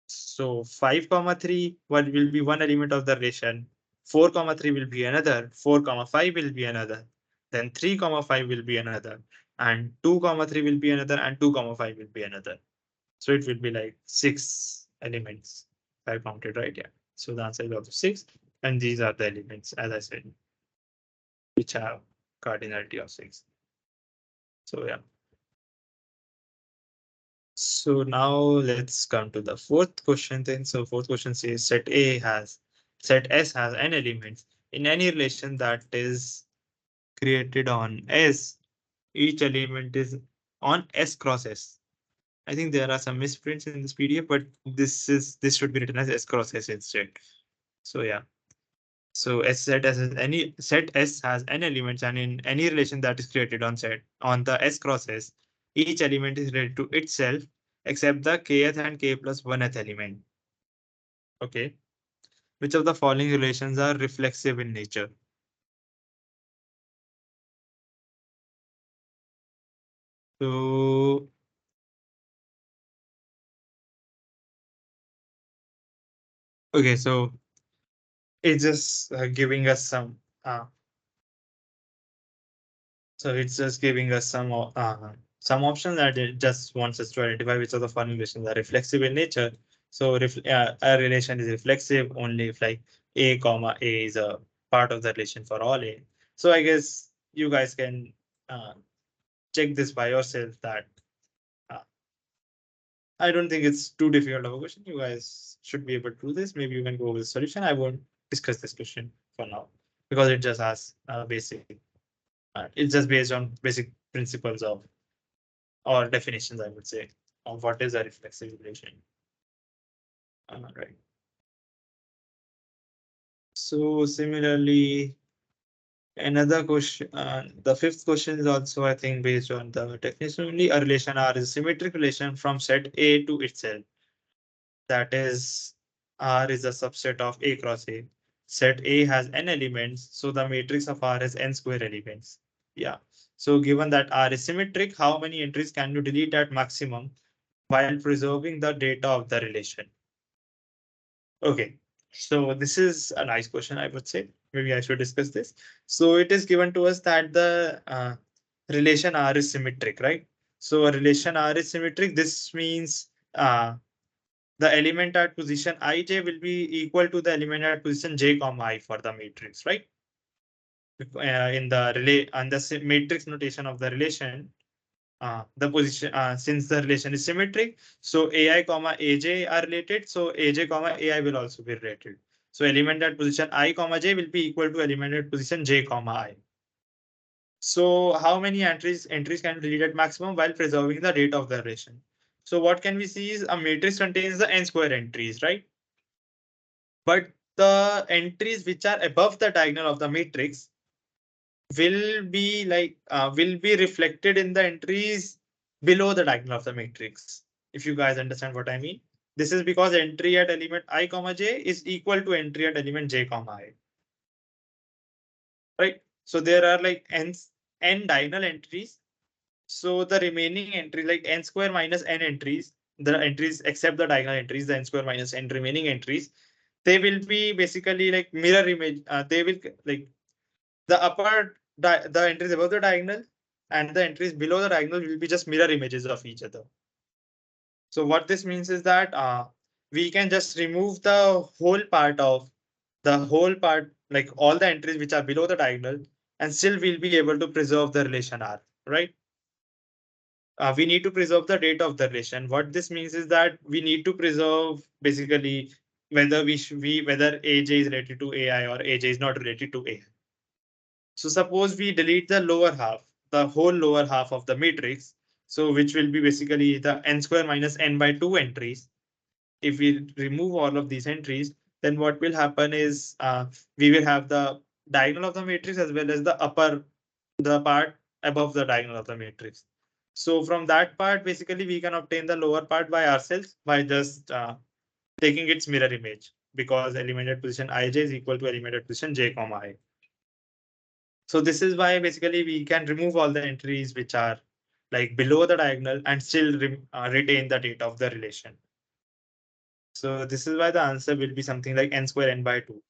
So 5, 3, what will be one element of the relation. 4, 3 will be another. 4, 5 will be another. Then 3, 5 will be another. And 2, 3 will be another. And 2, 5 will be another. So it will be like 6 elements. If I counted right, yeah. So the answer is also 6. And these are the elements, as I said, which have cardinality of 6. So yeah. So now let's come to the fourth question then. So fourth question says set S has n elements in any relation that is created on S. Each element is on S cross S. I think there are some misprints in this PDF, but this should be written as S cross S instead. So yeah. So set S has n elements, and in any relation that is created on the S cross S, each element is related to itself except the kth and k plus 1th element. Okay. Which of the following relations are reflexive in nature? So, okay, so it's just giving us uh, it's just giving us some options that it just wants us to identify which of the following relations are reflexive in nature. So a relation is reflexive only if like a comma a is a part of the relation for all a. So I guess you guys can uh, check this by yourself that uh, I don't think it's too difficult of a question. You guys should be able to do this. Maybe you can go with the solution. I won't discuss this question for now because it just has basic. It's just based on basic principles of or definitions, I would say, of what is a reflexive relation. Right. So similarly, another question, the fifth question is also, I think, based on the definition only. A relation R is a symmetric relation from set A to itself. That is, R is a subset of A cross A. Set A has n elements, so the matrix of R has n square elements. Yeah. So given that R is symmetric, how many entries can you delete at maximum while preserving the data of the relation? Okay, so this is a nice question, I would say. Maybe I should discuss this. So it is given to us that the relation R is symmetric, right? So a relation R is symmetric. This means the element at position ij will be equal to the element at position j comma I for the matrix, right? In the relay and the matrix notation of the relation, the position since the relation is symmetric, so ai comma aj are related, so aj comma ai will also be related. So element at position I comma j will be equal to element at position j comma I. So how many entries can be deleted maximum while preserving the data of the relation? So what can we see is a matrix contains the n square entries, right? But the entries which are above the diagonal of the matrix will be reflected in the entries below the diagonal of the matrix. If you guys understand what I mean, this is because entry at element I comma j is equal to entry at element j comma I, right? So there are like n diagonal entries. So the remaining entry like n square minus n entries, the entries except the diagonal entries, the n square minus n remaining entries, they will be basically like mirror image. They will like the the entries above the diagonal and the entries below the diagonal will be just mirror images of each other. So what this means is that we can just remove the whole part, like all the entries which are below the diagonal, and still we'll be able to preserve the relation R, right? We need to preserve the data of the relation. What this means is that we need to preserve basically whether whether AJ is related to AI or AJ is not related to AI. So suppose we delete the lower half, the whole lower half of the matrix. So which will be basically the n square minus n by 2 entries. If we remove all of these entries, then what will happen is we will have the diagonal of the matrix as well as the part above the diagonal of the matrix. So from that part, basically we can obtain the lower part by ourselves by just taking its mirror image because element at position ij is equal to element at position j comma I. So this is why basically we can remove all the entries which are like below the diagonal and still retain the data of the relation. So this is why the answer will be something like n square n by 2,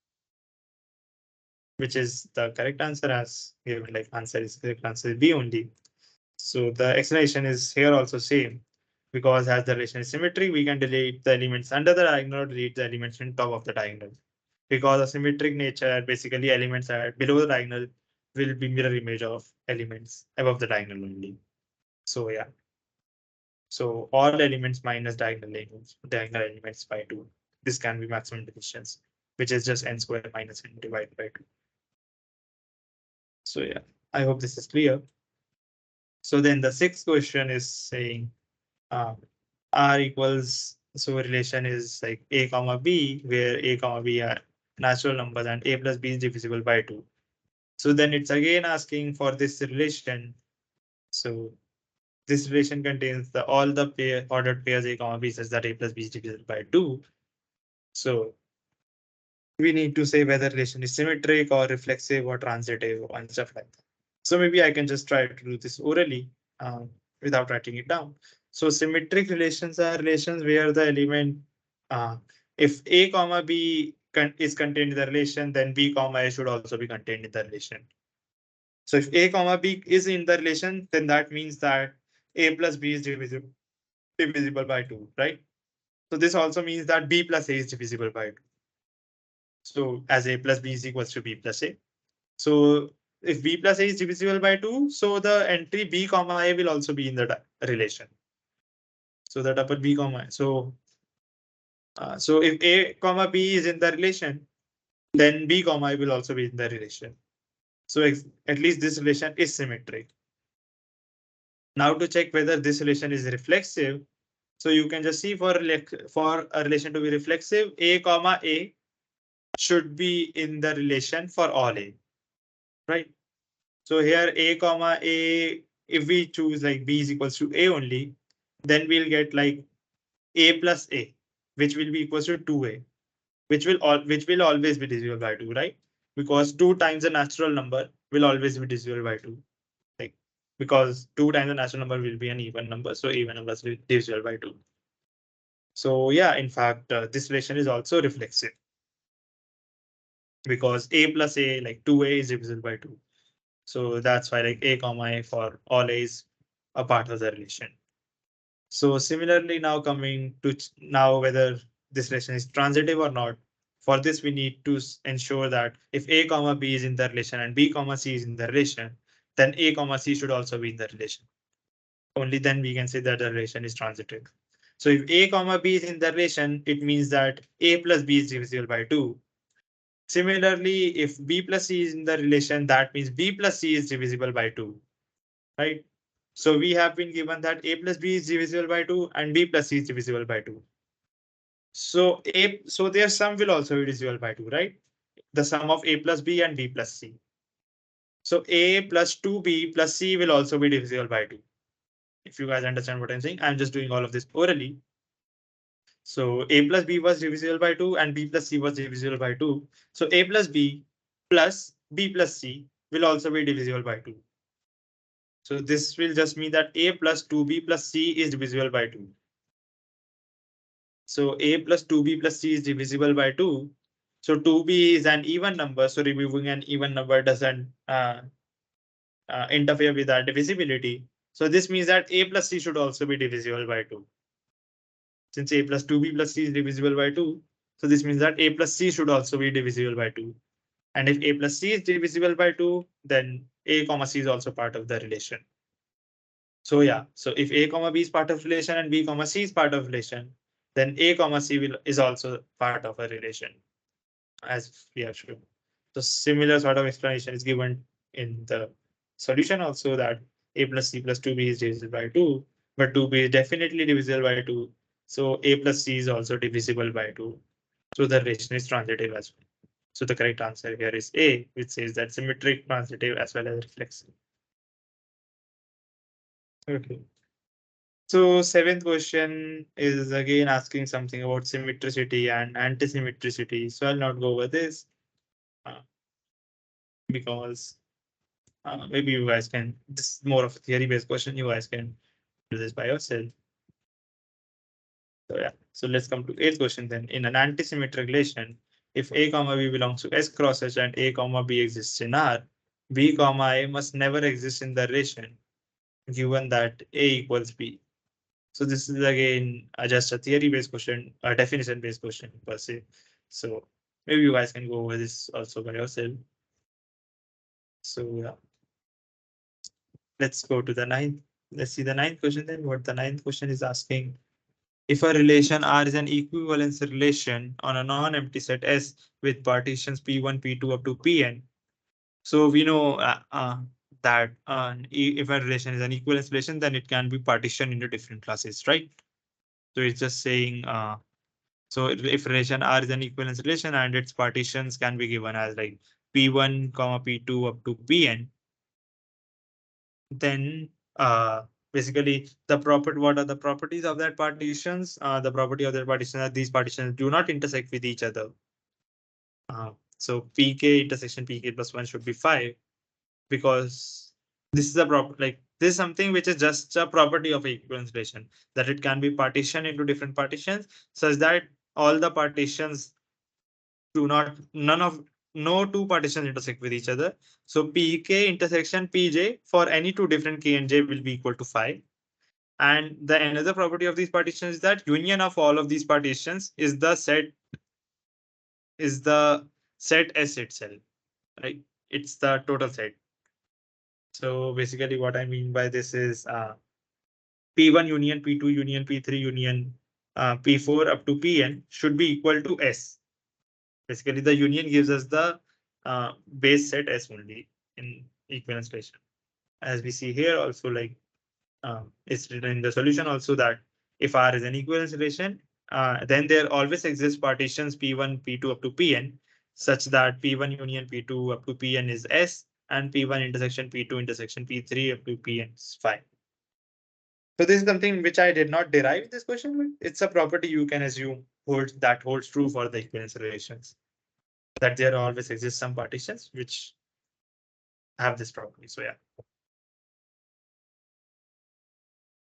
which is the correct answer as given like answer is correct answer B only. So the explanation is here also same because as the relation is symmetric, we can delete the elements under the diagonal or delete the elements on top of the diagonal. Because of symmetric nature, basically elements are below the diagonal will be mirror image of elements above the diagonal only. So yeah. So all elements minus diagonal elements by 2. This can be maximum dimensions, which is just n square minus n divided by 2. So yeah, I hope this is clear. So then the sixth question is saying uh, R equals, so relation is like a comma b, where a comma b are natural numbers and a plus b is divisible by 2. So then it's again asking for this relation. So this relation contains all the ordered pairs A comma B such that A plus B is divisible by 2. So we need to say whether relation is symmetric or reflexive or transitive and stuff like that. So maybe I can just try to do this orally without writing it down. So symmetric relations are relations where the element, uh, if A comma B is contained in the relation, then B comma A should also be contained in the relation. So if A comma B is in the relation, then that means that A plus B is divisible by 2, right? So this also means that B plus A is divisible by 2. So as A plus B is equals to B plus A. So if B plus A is divisible by 2, so the entry B comma A will also be in the relation. So the tuple B comma A. So if A comma B is in the relation, then B comma A will also be in the relation. So at least this relation is symmetric. Now to check whether this relation is reflexive, so you can just see for a relation to be reflexive, A comma A should be in the relation for all A, right? So here A comma A, if we choose like B is equals to A only, then we'll get like A plus A, which will be equals to 2A, which will always be divisible by 2, right? Because 2 times a natural number will always be divisible by 2. Like because 2 times a natural number will be an even number, so even numbers will be divisible by 2. So yeah, in fact, this relation is also reflexive because A plus A, like 2A is divisible by 2. So that's why like A comma A for all A is a part of the relation. So similarly, now coming to now whether this relation is transitive or not. For this, we need to ensure that if A comma B is in the relation and B comma C is in the relation, then A comma C should also be in the relation. Only then we can say that the relation is transitive. So if A comma B is in the relation, it means that A plus B is divisible by 2. Similarly, if B plus C is in the relation, that means B plus C is divisible by 2, right? So we have been given that A plus B is divisible by 2 and B plus C is divisible by 2. So their sum will also be divisible by 2, right? The sum of A plus B and B plus C. So A plus 2B plus C will also be divisible by 2. If you guys understand what I'm saying, I'm just doing all of this orally. So A plus B was divisible by 2 and B plus C was divisible by 2. So A plus B plus B plus C will also be divisible by 2. So this will just mean that A plus 2B plus C is divisible by 2. So A plus 2B plus C is divisible by 2. So 2B is an even number. So removing an even number doesn't interfere with that divisibility. So this means that A plus C should also be divisible by 2. Since A plus 2B plus C is divisible by 2, so this means that A plus C should also be divisible by 2. And if A plus C is divisible by 2, then A comma C is also part of the relation. So yeah, so if A comma B is part of relation and B comma C is part of relation, then A comma C is also part of a relation, as we have shown. So similar sort of explanation is given in the solution also that A plus C plus 2B is divisible by 2, but 2B is definitely divisible by 2. So A plus C is also divisible by 2. So the relation is transitive as well. So the correct answer here is A, which says that symmetric, transitive, as well as reflexive. Okay. So seventh question is again asking something about symmetricity and antisymmetricity. So I'll not go over this uh, because maybe you guys can. This is more of a theory-based question. You guys can do this by yourself. So yeah. So let's come to eighth question then. In an antisymmetric relation, if A comma B belongs to S cross H and A comma B exists in R, B comma A must never exist in the relation, given that A equals B. So this is again just a theory-based question, a definition-based question per se. So maybe you guys can go over this also by yourself. So yeah, let's go to the ninth. Let's see the ninth question then. What the ninth question is asking: if a relation R is an equivalence relation on a non-empty set S with partitions P1, P2 up to Pn. So we know that if a relation is an equivalence relation, then it can be partitioned into different classes, right? So it's just saying so if relation R is an equivalence relation and its partitions can be given as like P1, P2 up to Pn, then basically the property, what are the properties of that partitions? The property of that partition that these partitions do not intersect with each other. So pk intersection pk plus 1 should be 5, because this is a this is something which is just a property of equivalence relation, that it can be partitioned into different partitions such that all the partitions do not, none of, no two partitions intersect with each other. So pk intersection pj for any two different k and j will be equal to 5. And the another property of these partitions is that union of all of these partitions is the set S itself, right? It's the total set. So basically what I mean by this is P1 union P2 union P3 union P4 up to Pn should be equal to S. Basically the union gives us the base set S only in equivalence relation. As we see here also, like it's written in the solution also, that if R is an equivalence relation, then there always exists partitions P1, P2 up to Pn, such that P1 union P2 up to Pn is S, and P1 intersection P2 intersection P3 up to Pn is 5. So this is something which I did not derive this question, but it's a property you can assume holds true for the equivalence relations, that there always exist some partitions which have this property. So yeah.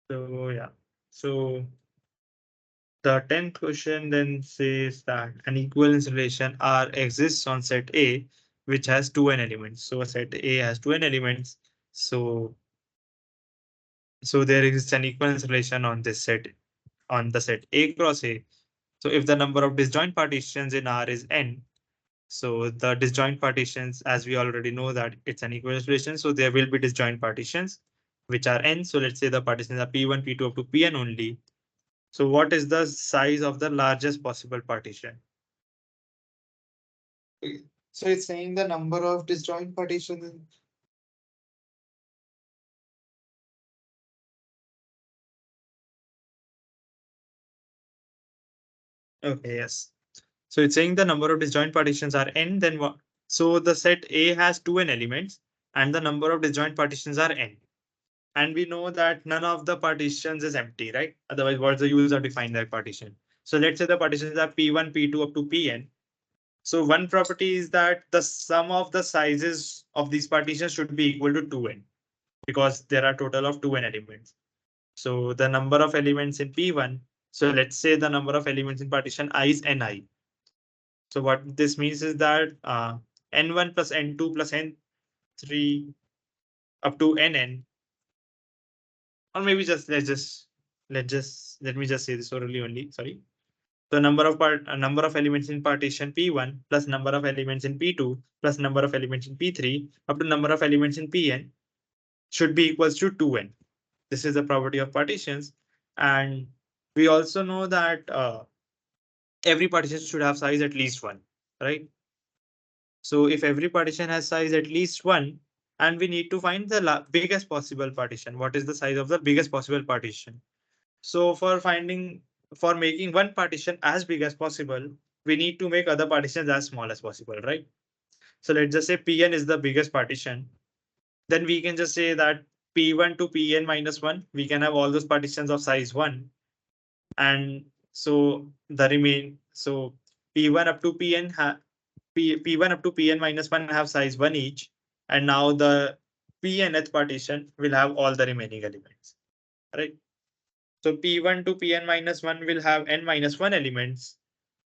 So yeah. So the 10th question then says that an equivalence relation R exists on set A, which has 2n elements. So a set A has 2n elements. So there exists an equivalence relation on this set, on the set A cross A. So if the number of disjoint partitions in R is n, so the disjoint partitions, as we already know that it's an equivalence relation, so there will be disjoint partitions which are n. So let's say the partitions are P1, P2 up to Pn only. So what is the size of the largest possible partition? So it's saying the number of disjoint partitions. Okay, yes. So it's saying the number of disjoint partitions are n, then what? So the set A has 2n elements and the number of disjoint partitions are n. And we know that none of the partitions is empty, right? Otherwise, what's the use of defining that partition? So let's say the partitions are P1, P2 up to Pn. So one property is that the sum of the sizes of these partitions should be equal to 2n, because there are total of 2n elements. So the number of elements in P1, so let's say the number of elements in partition I is ni. So what this means is that n1 plus n2 plus n3 up to nn, or maybe let me just say this orally only. Sorry. So number of elements in partition P1 plus number of elements in P2 plus number of elements in P3 up to number of elements in Pn should be equals to 2n. This is the property of partitions. And we also know that every partition should have size at least 1, right? So if every partition has size at least 1, and we need to find the biggest possible partition, what is the size of the biggest possible partition? So for making one partition as big as possible, we need to make other partitions as small as possible, right? So let's just say Pn is the biggest partition. Then we can just say that P1 to Pn minus 1, we can have all those partitions of size 1. And so so P1 up to P1 up to Pn minus 1 have size 1 each. And now the Pnth partition will have all the remaining elements, right? So P1 to Pn minus 1 will have n minus 1 elements.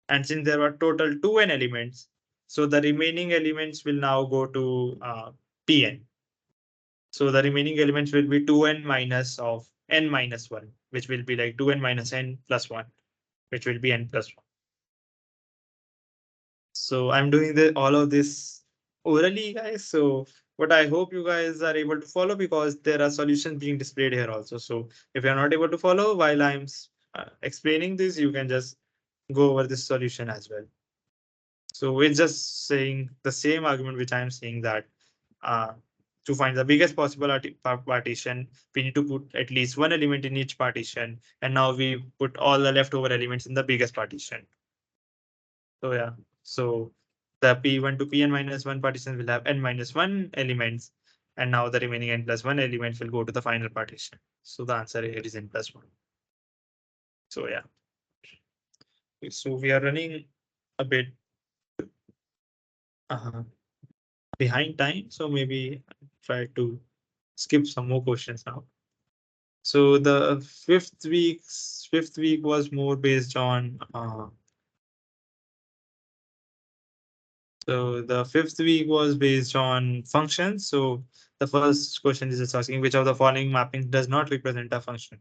And since there were total 2n elements, so the remaining elements will now go to Pn. So the remaining elements will be 2n minus of n minus 1, which will be like 2n minus n plus 1, which will be n plus 1. So I'm doing all of this orally, guys. So what I hope you guys are able to follow, because there are solutions being displayed here also. So if you're not able to follow while I'm explaining this, you can just go over this solution as well. So we're just saying the same argument which I'm saying, that uh, to find the biggest possible partition, we need to put at least one element in each partition. And now we put all the leftover elements in the biggest partition. So yeah, so the P1 to Pn minus 1 partitions will have n minus 1 elements. And now the remaining n+1 element will go to the final partition. So the answer here is n+1. So yeah. So we are running a bit uh, behind time. So maybe try to skip some more questions now. So the fifth week was more based on so the fifth week was based on functions. So the first question is just asking which of the following mapping does not represent a function.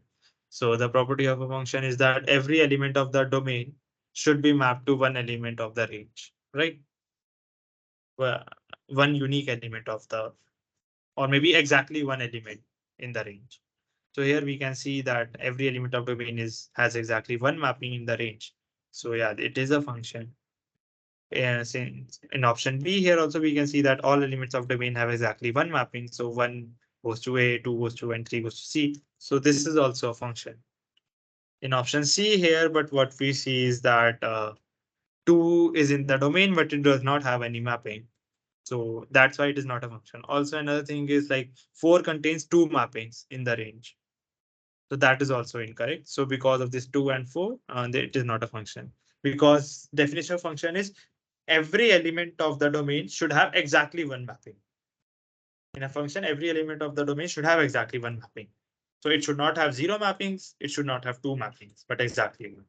So the property of a function is that every element of the domain should be mapped to one element of the range, right? Well, one unique element of the, or maybe exactly one element in the range. So here we can see that every element of domain has exactly one mapping in the range. So yeah, it is a function. Since in option B here also we can see that all elements of domain have exactly one mapping. So 1 goes to A, 2 goes to, and 3 goes to C. So this is also a function. In option C here, but what we see is that 2 is in the domain, but it does not have any mapping. So that's why it is not a function. Also, another thing is like 4 contains 2 mappings in the range. So that is also incorrect. So because of this 2 and 4, it is not a function. Because definition of function is every element of the domain should have exactly one mapping. In a function, every element of the domain should have exactly one mapping. So it should not have 0 mappings, it should not have 2 mappings, but exactly one.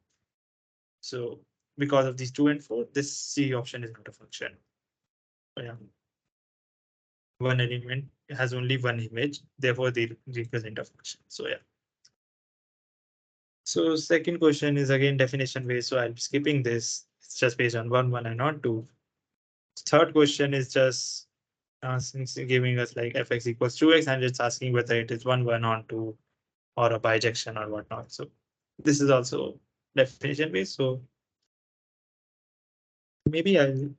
So because of these 2 and 4, this C option is not a function. So yeah. One element has only one image, therefore they represent a function. So yeah. So second question is again definition based, so I'll be skipping this. It's just based on 1, and not 2. Third question is just since giving us like fx equals 2x, and it's asking whether it is 1 on 2 or a bijection or whatnot. So this is also definition based. So maybe I'll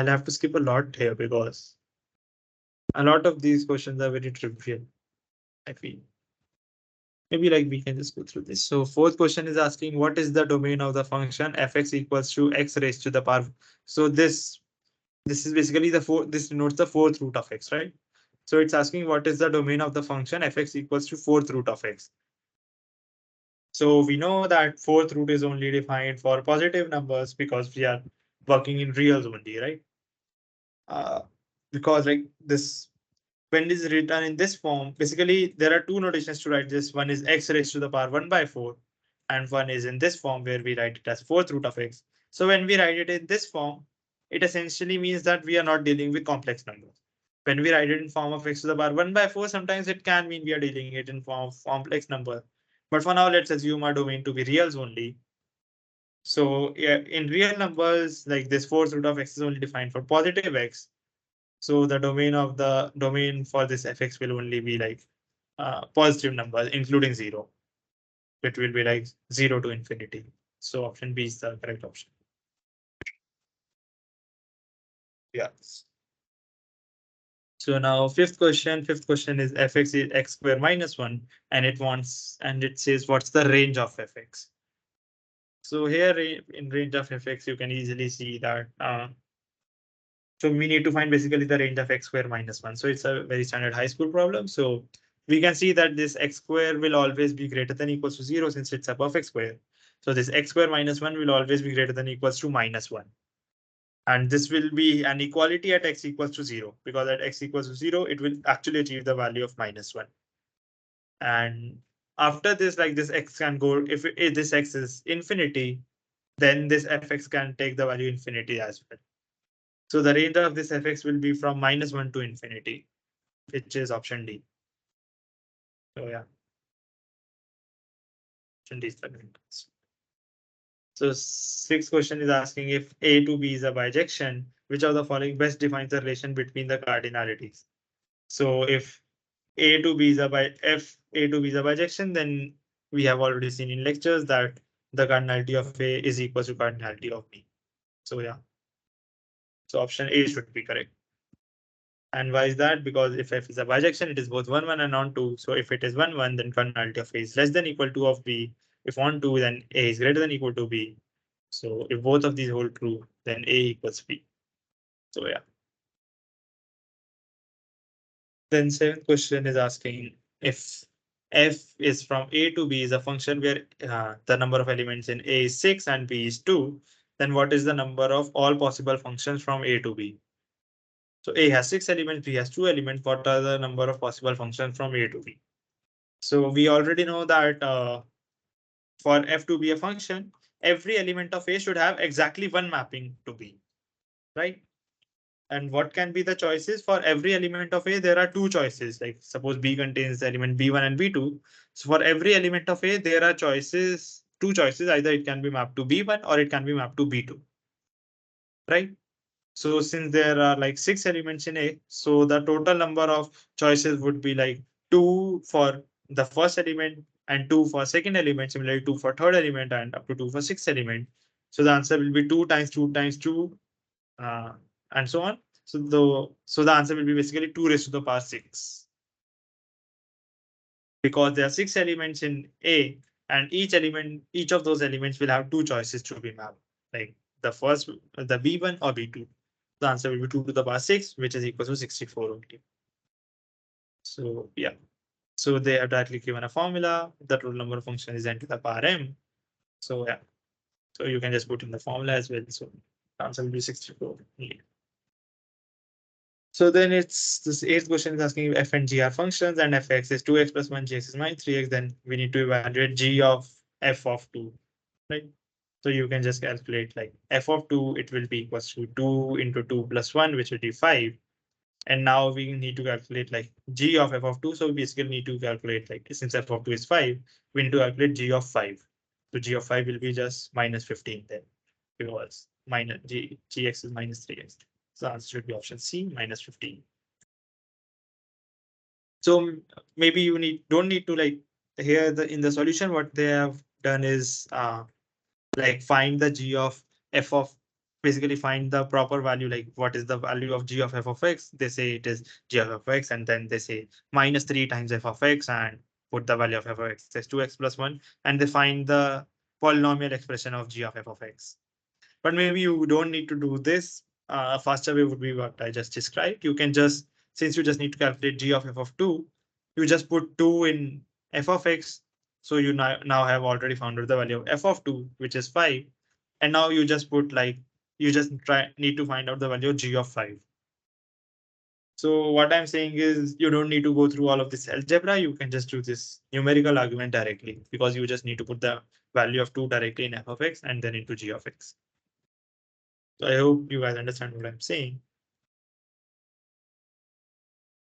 have to skip a lot here because a lot of these questions are very trivial, I feel. Maybe like we can just go through this. So fourth question is asking what is the domain of the function fx equals to x raised to the power. So this is basically this denotes the fourth root of x, right? So it's asking what is the domain of the function fx equals to fourth root of x. So we know that fourth root is only defined for positive numbers because we are working in reals only, right? Uh, because like this, when it is written in this form, basically there are two notations to write this. One is x raised to the power 1/4, and one is in this form where we write it as fourth root of x. So when we write it in this form, it essentially means that we are not dealing with complex numbers. When we write it in form of x to the power 1/4, sometimes it can mean we are dealing it in form of complex number. But for now, let's assume our domain to be reals only. So yeah, in real numbers, like this fourth root of x is only defined for positive x. So the domain for this fx will only be like positive numbers, including 0. It will be like 0 to infinity. So option B is the correct option. Yeah. So now fifth question is fx is x square minus 1, and it says what's the range of fx. So here in range of fx, you can easily see that so we need to find basically the range of x square minus 1. So it's a very standard high school problem. So we can see that this x square will always be greater than equals to 0 since it's a perfect square. So this x square minus 1 will always be greater than equals to minus 1. And this will be an equality at x equals to 0 because at x equals to 0, it will actually achieve the value of minus 1. And after this, like this x can go, if this x is infinity, then this fx can take the value infinity as well. So the range of this fx will be from -1 to infinity, which is option D. So yeah, option D is the correct answer. So sixth question is asking if A to B is a bijection, which of the following best defines the relation between the cardinalities? So if A to B is if A to B is a bijection, then we have already seen in lectures that the cardinality of A is equal to cardinality of B. So yeah, so option A should be correct. And why is that? Because if f is a bijection, it is both 1, and on 2. So if it is 1, then cardinality of A is less than equal to of B. If on 2, then A is greater than equal to B. So if both of these hold true, then A equals B. So yeah. Then seventh question is asking if f is from a to b is a function where the number of elements in a is 6 and b is 2, then what is the number of all possible functions from a to b? So a has 6 elements, b has 2 elements. What are the number of possible functions from a to b? So we already know that for f to be a function, every element of a should have exactly one mapping to b, right? And what can be the choices for every element of A? There are two choices. Like suppose B contains the element B1 and B2. So for every element of A, there are choices, two choices. Either it can be mapped to B1 or it can be mapped to B2, right? So since there are like 6 elements in A, so the total number of choices would be like 2 for the first element and 2 for second element, similarly 2 for third element and up to 2 for sixth element. So the answer will be 2 times 2 times 2 uh, and so on. So the answer will be basically 2 raised to the power 6 because there are 6 elements in A, and each of those elements will have two choices to be mapped. Like the first, the B1 or B2. The answer will be 2 to the power 6, which is equal to 64 only. So yeah. So they have directly given a formula. The total number of functions is n to the power m. So yeah. So you can just put in the formula as well. So the answer will be 64. So then it's this eighth question is asking if f and g are functions and fx is 2x plus 1, gx is minus 3x, then we need to evaluate g of f of 2, right? So you can just calculate like f of 2, it will be equals to 2 into 2 plus 1, which will be 5. And now we need to calculate like g of f of 2. So we basically need to calculate like since f of 2 is 5, we need to calculate g of 5. So g of 5 will be just minus 15 then because minus gx is minus 3x. So the answer should be option C, minus 15. So maybe you don't need to like here in the solution, what they have done is like find the g of f of basically find the proper value, like what is the value of g of f of x. They say it is g of f of x, and then they say minus 3 times f of x and put the value of f of x as 2x plus 1, and they find the polynomial expression of g of f of x. But maybe you don't need to do this. A faster way would be what I just described. You can just, since you just need to calculate g of f of 2, you just put 2 in f of x. So you now have already found out the value of f of 2, which is 5. And now you just put like, you just need to find out the value of g of 5. So what I'm saying is you don't need to go through all of this algebra. You can just do this numerical argument directly because you just need to put the value of 2 directly in f of x and then into g of x. So I hope you guys understand what I'm saying.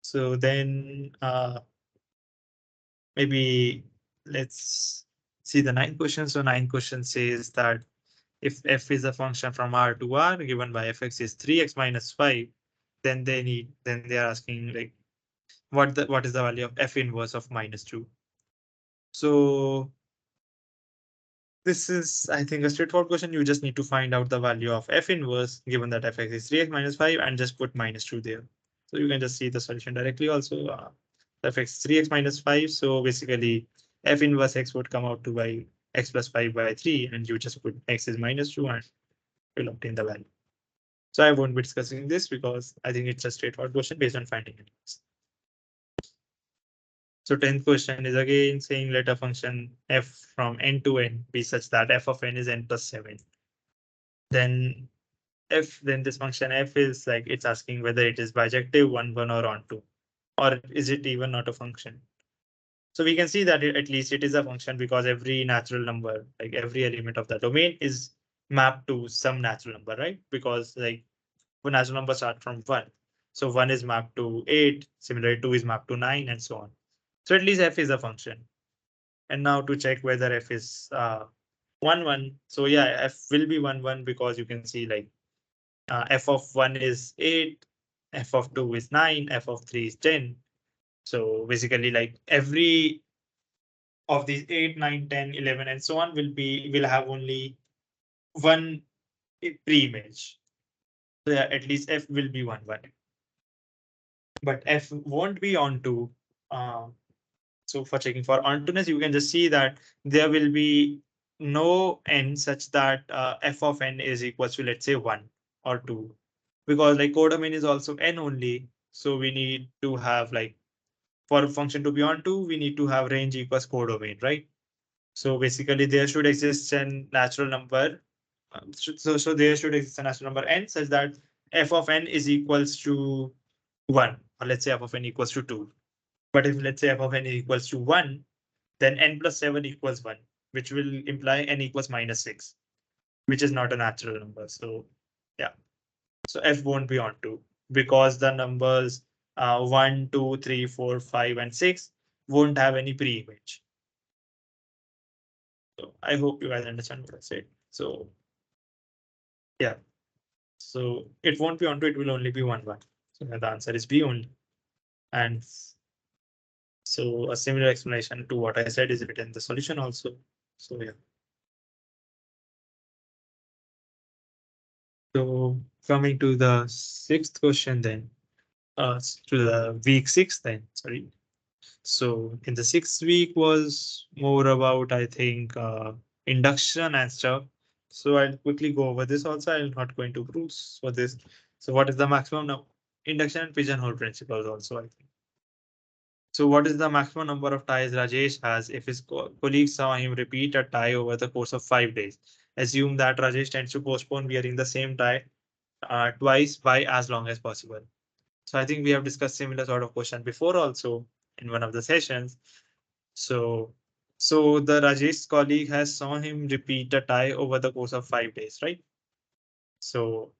So then maybe let's see the ninth question. So ninth question says that if f is a function from R to R given by fx is 3x minus 5, then they are asking like what is the value of f inverse of minus 2. So this is, I think, a straightforward question. You just need to find out the value of f inverse given that fx is 3x minus 5 and just put minus 2 there. So you can just see the solution directly also. Fx is 3x minus 5. So basically f inverse x would come out to by x plus 5 by 3, and you just put x is minus 2 and you'll obtain the value. So I won't be discussing this because I think it's a straightforward question based on finding it. So 10th question is again saying let a function f from n to n be such that f of n is n plus 7. Then then this function f is like it's asking whether it is bijective 1, 1 or onto, or is it even not a function? So we can see that at least it is a function because every natural number, like every element of the domain is mapped to some natural number, right? Because like when natural numbers start from 1. So 1 is mapped to 8, similarly 2 is mapped to 9 and so on. So at least f is a function. And now to check whether f is 1, 1. So yeah, f will be 1, 1 because you can see like f of 1 is 8, f of 2 is 9, f of 3 is 10. So basically like every of these 8, 9, 10, 11, and so on will have only one pre-image. So yeah, at least f will be 1, 1. But f won't be onto. So for checking for ontoness, you can just see that there will be no n such that f of n is equals to, let's say, 1 or 2. Because like codomain is also n only. So we need to have like for a function to be on two, we need to have range equals codomain, right? So basically there should exist a natural number. So there should exist a natural number n such that f of n is equals to 1, or let's say f of n equals to 2. But if let's say f of n is equals to 1, then n plus 7 equals 1, which will imply n equals minus 6, which is not a natural number. So yeah, so f won't be on 2 because the numbers 1, 2, 3, 4, 5, and 6 won't have any pre-image. So I hope you guys understand what I said. So yeah, so it won't be on 2, it will only be 1, 1. So the answer is B only. And so a similar explanation to what I said is written in the solution also. So yeah. So coming to the sixth question then, to the week 6 then, sorry. So in the 6th week was more about, I think, induction and stuff. So I'll quickly go over this also. I'm not going to prove for this. So what is the maximum now? Induction and pigeonhole principles also, I think. So what is the maximum number of ties Rajesh has if his colleagues saw him repeat a tie over the course of 5 days? Assume that Rajesh tends to postpone wearing the same tie twice by as long as possible. So I think we have discussed similar sort of question before also in one of the sessions. So, so the Rajesh colleague has saw him repeat a tie over the course of 5 days, right? So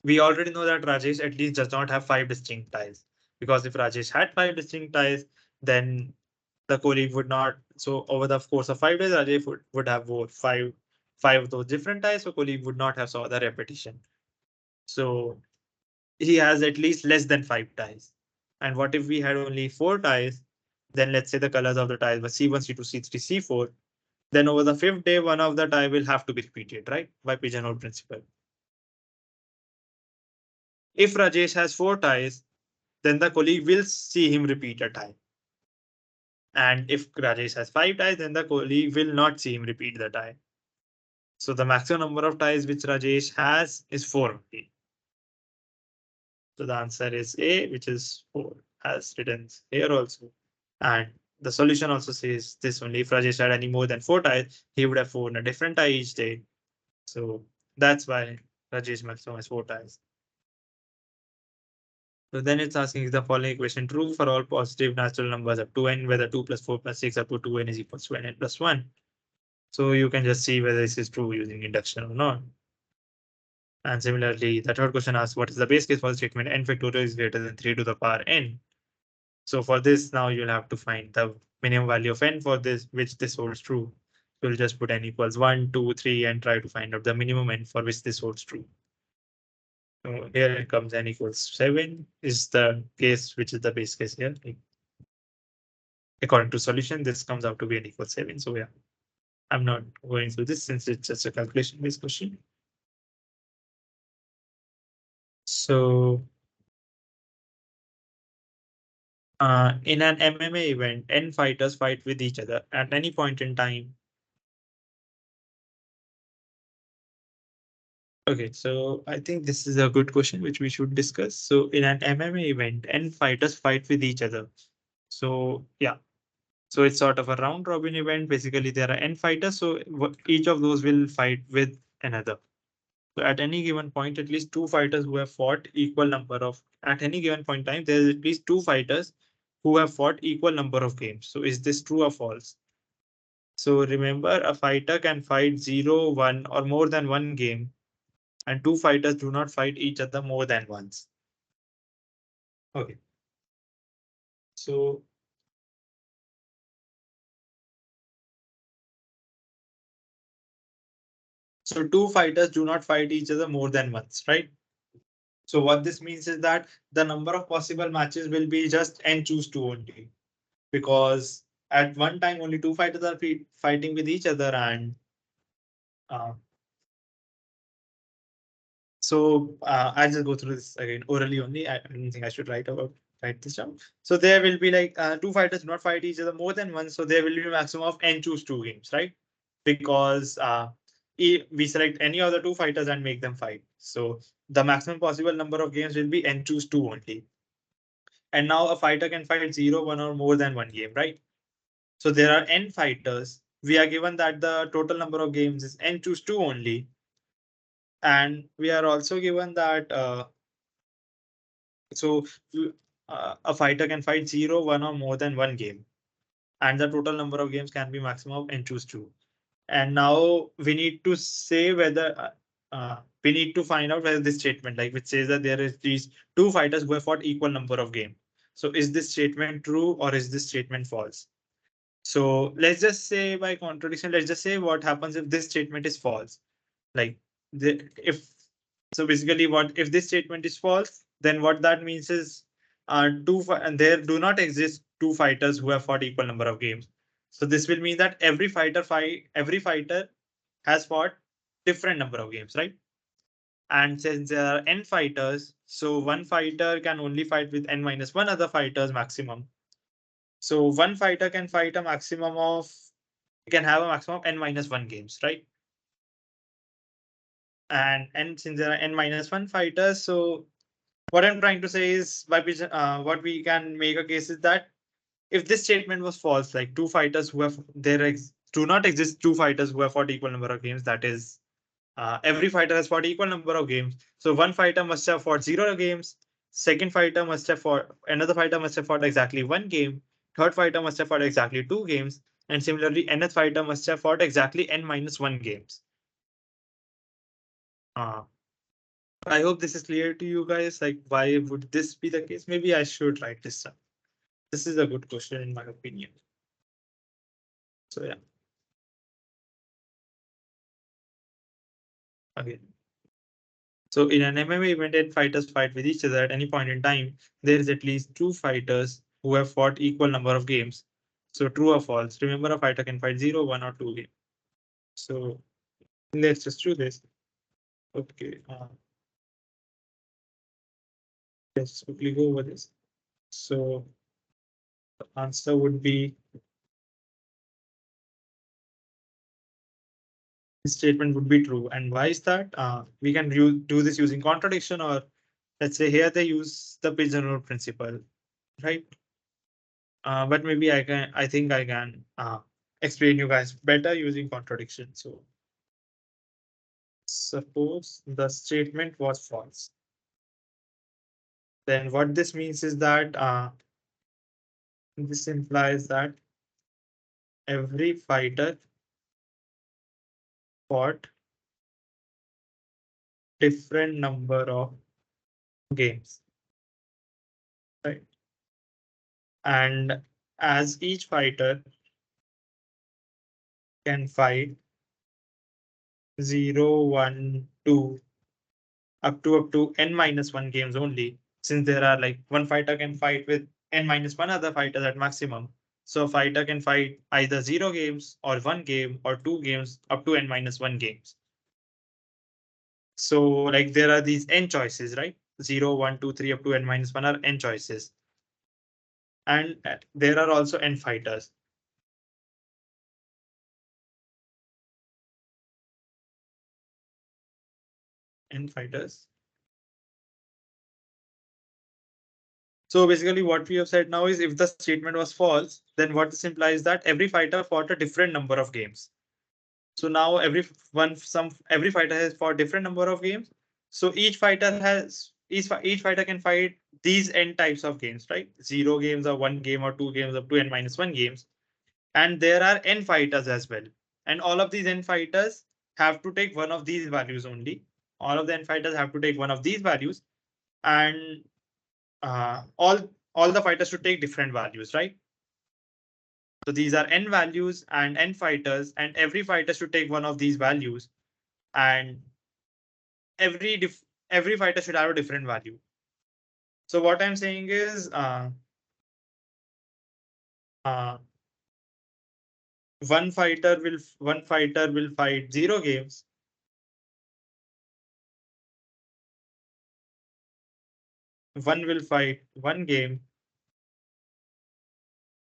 we already know that Rajesh at least does not have 5 distinct ties, because if Rajesh had 5 distinct ties, then the colleague would not. So over the course of 5 days, Rajesh would have wore five of those different ties. So colleague would not have saw the repetition. So he has at least less than 5 ties. And what if we had only 4 ties? Then let's say the colors of the ties were C1, C2, C3, C4. Then over the 5th day, one of the tie will have to be repeated, right? By pigeonhole principle. If Rajesh has 4 ties, then the colleague will see him repeat a tie. And if Rajesh has 5 ties, then the colleague will not see him repeat the tie. So the maximum number of ties which Rajesh has is 4 only. So the answer is A, which is 4, as written here also. And the solution also says this only. If Rajesh had any more than 4 ties, he would have worn a different tie each day. So that's why Rajesh maximum has 4 ties. So then it's asking, is the following equation true for all positive natural numbers up to n, whether 2 plus 4 plus 6 up to 2n is equals to n plus 1. So you can just see whether this is true using induction or not. And similarly, the third question asks, what is the base case for the statement n factorial is greater than 3 to the power n? So for this, now you'll have to find the minimum value of n for this, which this holds true. So we'll just put n equals 1, 2, 3, and try to find out the minimum n for which this holds true. So here it comes n equals 7 is the case, which is the base case here. According to solution, this comes out to be n equals 7. So yeah, I'm not going through this since it's just a calculation based question. So in an MMA event, n fighters fight with each other at any point in time. Okay, so I think this is a good question which we should discuss. So in an MMA event, n fighters fight with each other. So yeah, so it's sort of a round robin event. Basically, there are n fighters, so each of those will fight with another. So at any given point, at least 2 fighters who have fought equal number of, at any given point in time, there's at least 2 fighters who have fought equal number of games. So is this true or false? So remember, a fighter can fight 0, 1, or more than one game, and 2 fighters do not fight each other more than once. Okay. So so 2 fighters do not fight each other more than once, right? So what this means is that the number of possible matches will be just n choose 2 only, because at one time only 2 fighters are fighting with each other, and uh, so I'll just go through this again orally only. I don't think I should write this down. So there will be like 2 fighters do not fight each other more than once. So there will be a maximum of n choose 2 games, right? Because we select any other 2 fighters and make them fight. So the maximum possible number of games will be n choose 2 only. And now a fighter can fight 0, 1, or more than one game, right? So there are n fighters. We are given that the total number of games is n choose 2 only. And we are also given that so a fighter can fight 0, 1, or more than one game. And the total number of games can be maximum of n choose 2. And now we need to say whether we need to find out whether this statement, like which says that there is these two fighters who have fought equal number of games. So is this statement true or is this statement false? So let's just say by contradiction, let's just say what happens if this statement is false. Like if so basically what if this statement is false, then what that means is and there do not exist two fighters who have fought equal number of games. So this will mean that every fighter has fought different number of games, right? And since there are n fighters, so one fighter can only fight with n minus one other fighters maximum. So one fighter can fight a maximum of can have a maximum of n minus one games, right? And since there are n minus one fighters, so what I'm trying to say is what we can make a case is that if this statement was false, like two fighters who have do not exist two fighters who have fought equal number of games, that is every fighter has fought equal number of games. So one fighter must have fought 0 games. Second fighter must have fought another fighter must have fought exactly one game. Third fighter must have fought exactly 2 games. And similarly, nth fighter must have fought exactly n minus one games. Uh, I hope this is clear to you guys. Like, why would this be the case? Maybe I should write this down. This is a good question in my opinion. So yeah. Again. So in an MMA event, 8 fighters fight with each other at any point in time. There is at least 2 fighters who have fought equal number of games. So true or false? Remember, a fighter can fight 0, 1, or 2 games. So let's just do this. Okay. Let's quickly go over this. So the answer would be this statement would be true. And why is that? We can do this using contradiction, or let's say here they use the pigeonhole principle, right? But maybe I think I can explain you guys better using contradiction. So suppose the statement was false. Then what this means is that this implies that every fighter fought different number of games, right? And as each fighter can fight 0, 1, 2 up to n minus one games only, since there are like one fighter can fight with n minus one other fighters at maximum. So a fighter can fight either 0 games or 1 game or 2 games up to n minus one games. So like there are these n choices, right? 0, 1, 2, 3 up to n minus one are n choices. And there are also n fighters. N fighters. So basically what we have said now is if the statement was false, then what this implies that every fighter fought a different number of games. So now every fighter has fought different number of games. So each fighter can fight these n types of games, right? 0 games or 1 game or 2 games up to n minus one games. And there are n fighters as well. And all of these n fighters have to take one of these values only. All of the n fighters have to take one of these values, and all the fighters should take different values, right? So these are n values and n fighters, and every fighter should take one of these values, and every fighter should have a different value. So what I'm saying is uh, one fighter will fight 0 games. One will fight 1 game.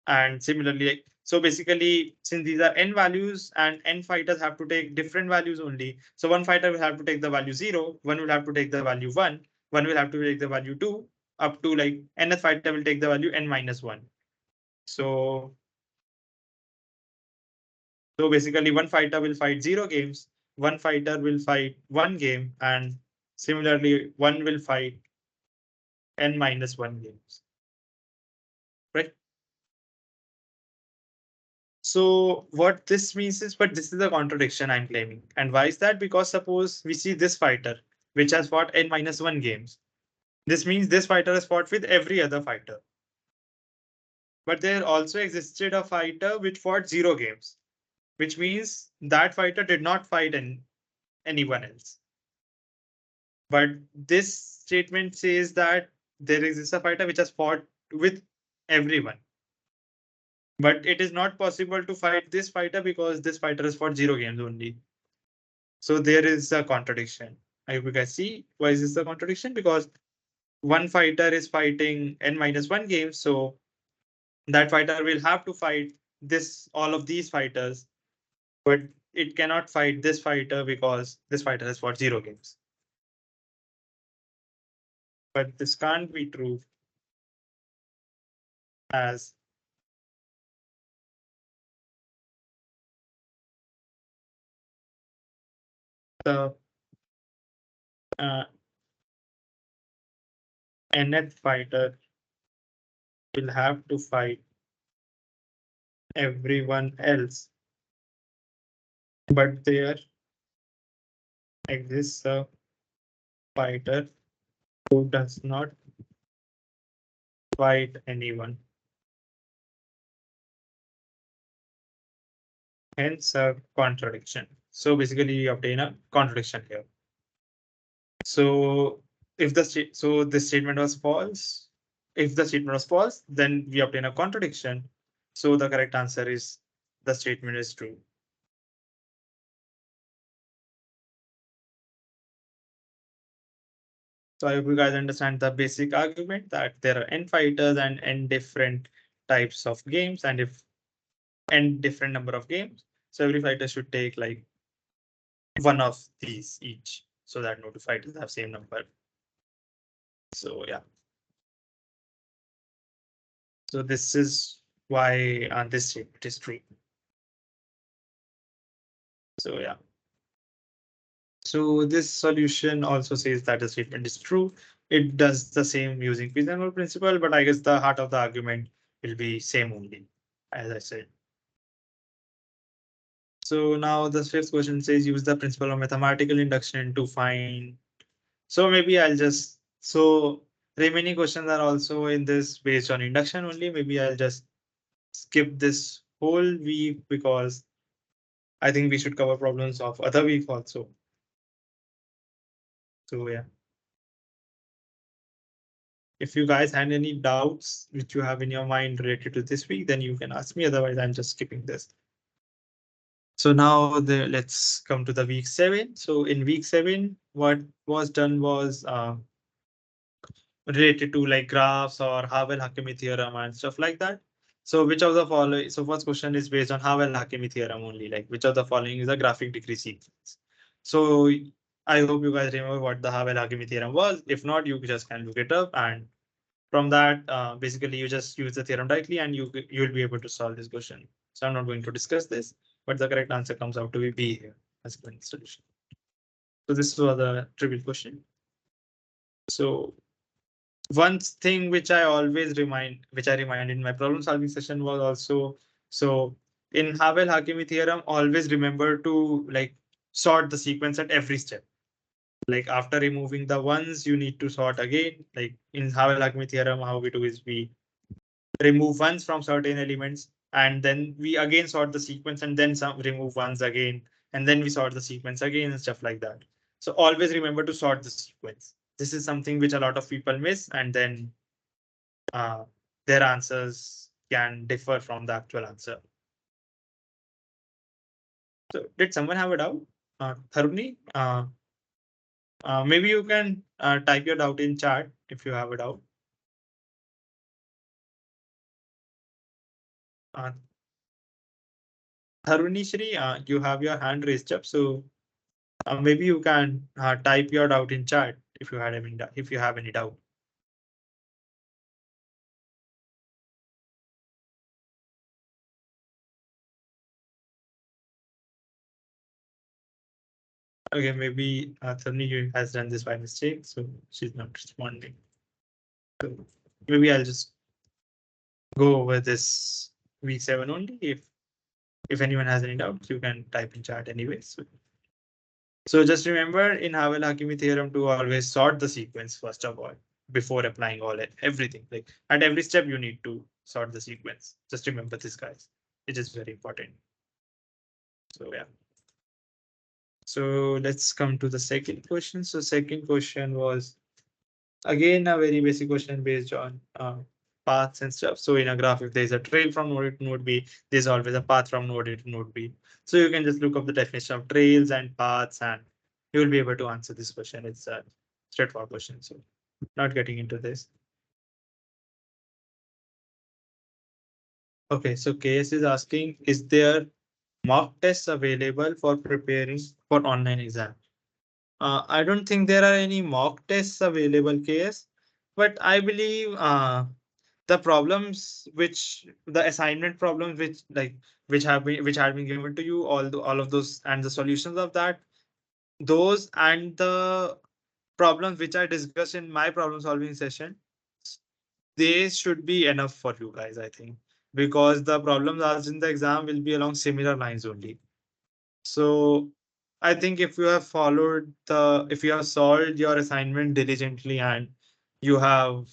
And similarly, so basically, since these are n values and n fighters have to take different values only. So one fighter will have to take the value 0, one will have to take the value 1, one will have to take the value 2, up to like nth fighter will take the value n-1. So basically one fighter will fight 0 games, one fighter will fight 1 game, and similarly one will fight n-1 games. Right? So what this means is, but this is a contradiction I'm claiming. And why is that? Because suppose we see this fighter, which has fought n-1 games. This means this fighter has fought with every other fighter. But there also existed a fighter which fought 0 games, which means that fighter did not fight anyone else. But this statement says that there exists a fighter which has fought with everyone. But it is not possible to fight this fighter because this fighter has fought 0 games only. So there is a contradiction. I hope you guys see why is this a contradiction? Because one fighter is fighting n-1 games, so that fighter will have to fight all of these fighters, but it cannot fight this fighter because this fighter has fought 0 games. But this can't be true as the uh, nth fighter will have to fight everyone else, but there exists a fighter who does not fight anyone. Hence a contradiction. So basically you obtain a contradiction here. So if this statement was false, if the statement was false, then we obtain a contradiction. So the correct answer is the statement is true. So I hope you guys understand the basic argument that there are n fighters and n different types of games, and if n different number of games, so every fighter should take like one of these each, so that no two fighters have same number. So yeah. So this is why this statement is true. So yeah. So this solution also says that the statement is true. It does the same using Pisanol principle, but I guess the heart of the argument will be same only, as I said. So now the fifth question says use the principle of mathematical induction to find. So maybe I'll just, so remaining questions are also in this based on induction only. Maybe I'll just skip this whole week because I think we should cover problems of other week also. So yeah. If you guys had any doubts which you have in your mind related to this week, then you can ask me. Otherwise, I'm just skipping this. So now let's come to the week 7. So in week 7, what was done was related to like graphs or Havel-Hakimi theorem and stuff like that. So which of the following? So first question is based on Havel-Hakimi theorem only, like which of the following is a graphic degree sequence. So I hope you guys remember what the Havel-Hakimi theorem was. If not, you just can look it up, and from that, basically you just use the theorem directly and you'll be able to solve this question. So I'm not going to discuss this, but the correct answer comes out to be B here as the solution. So this was the trivial question. So one thing which I always remind, which I remind in my problem solving session was also, so in Havel-Hakimi theorem, always remember to like sort the sequence at every step. Like after removing the ones, you need to sort again. Like in Havel-Hakimi theorem, how we do is we remove ones from certain elements, and then we again sort the sequence, and then some remove ones again, and then we sort the sequence again and stuff like that. So always remember to sort the sequence. This is something which a lot of people miss, and then uh, their answers can differ from the actual answer. So did someone have a doubt? Tharuni, maybe you can type your doubt in chat if you have a doubt. Uh, Tharuni Shri, you have your hand raised up, so maybe you can type your doubt in chat if you have any doubt. Okay, maybe Tharni has done this by mistake, so she's not responding. So maybe I'll just go over this week 7 only. If anyone has any doubts, you can type in chat anyways. So just remember in Havel-Hakimi theorem to always sort the sequence first of all before applying everything. Like at every step, you need to sort the sequence. Just remember this, guys. It is very important. So yeah. So let's come to the second question. So second question was again a very basic question based on paths and stuff. So in a graph, if there's a trail from node A to node B, there's always a path from node A to node B. So you can just look up the definition of trails and paths and you will be able to answer this question. It's a straightforward question. So not getting into this. Okay, so KS is asking, is there mock tests available for preparing for online exam? I don't think there are any mock tests available, KS, but I believe the problems which the assignment problems which have been given to you, all of those and the solutions of that, those and the problems which I discussed in my problem solving session, they should be enough for you guys, I think, because the problems asked in the exam will be along similar lines only. So I think if you have solved your assignment diligently and you have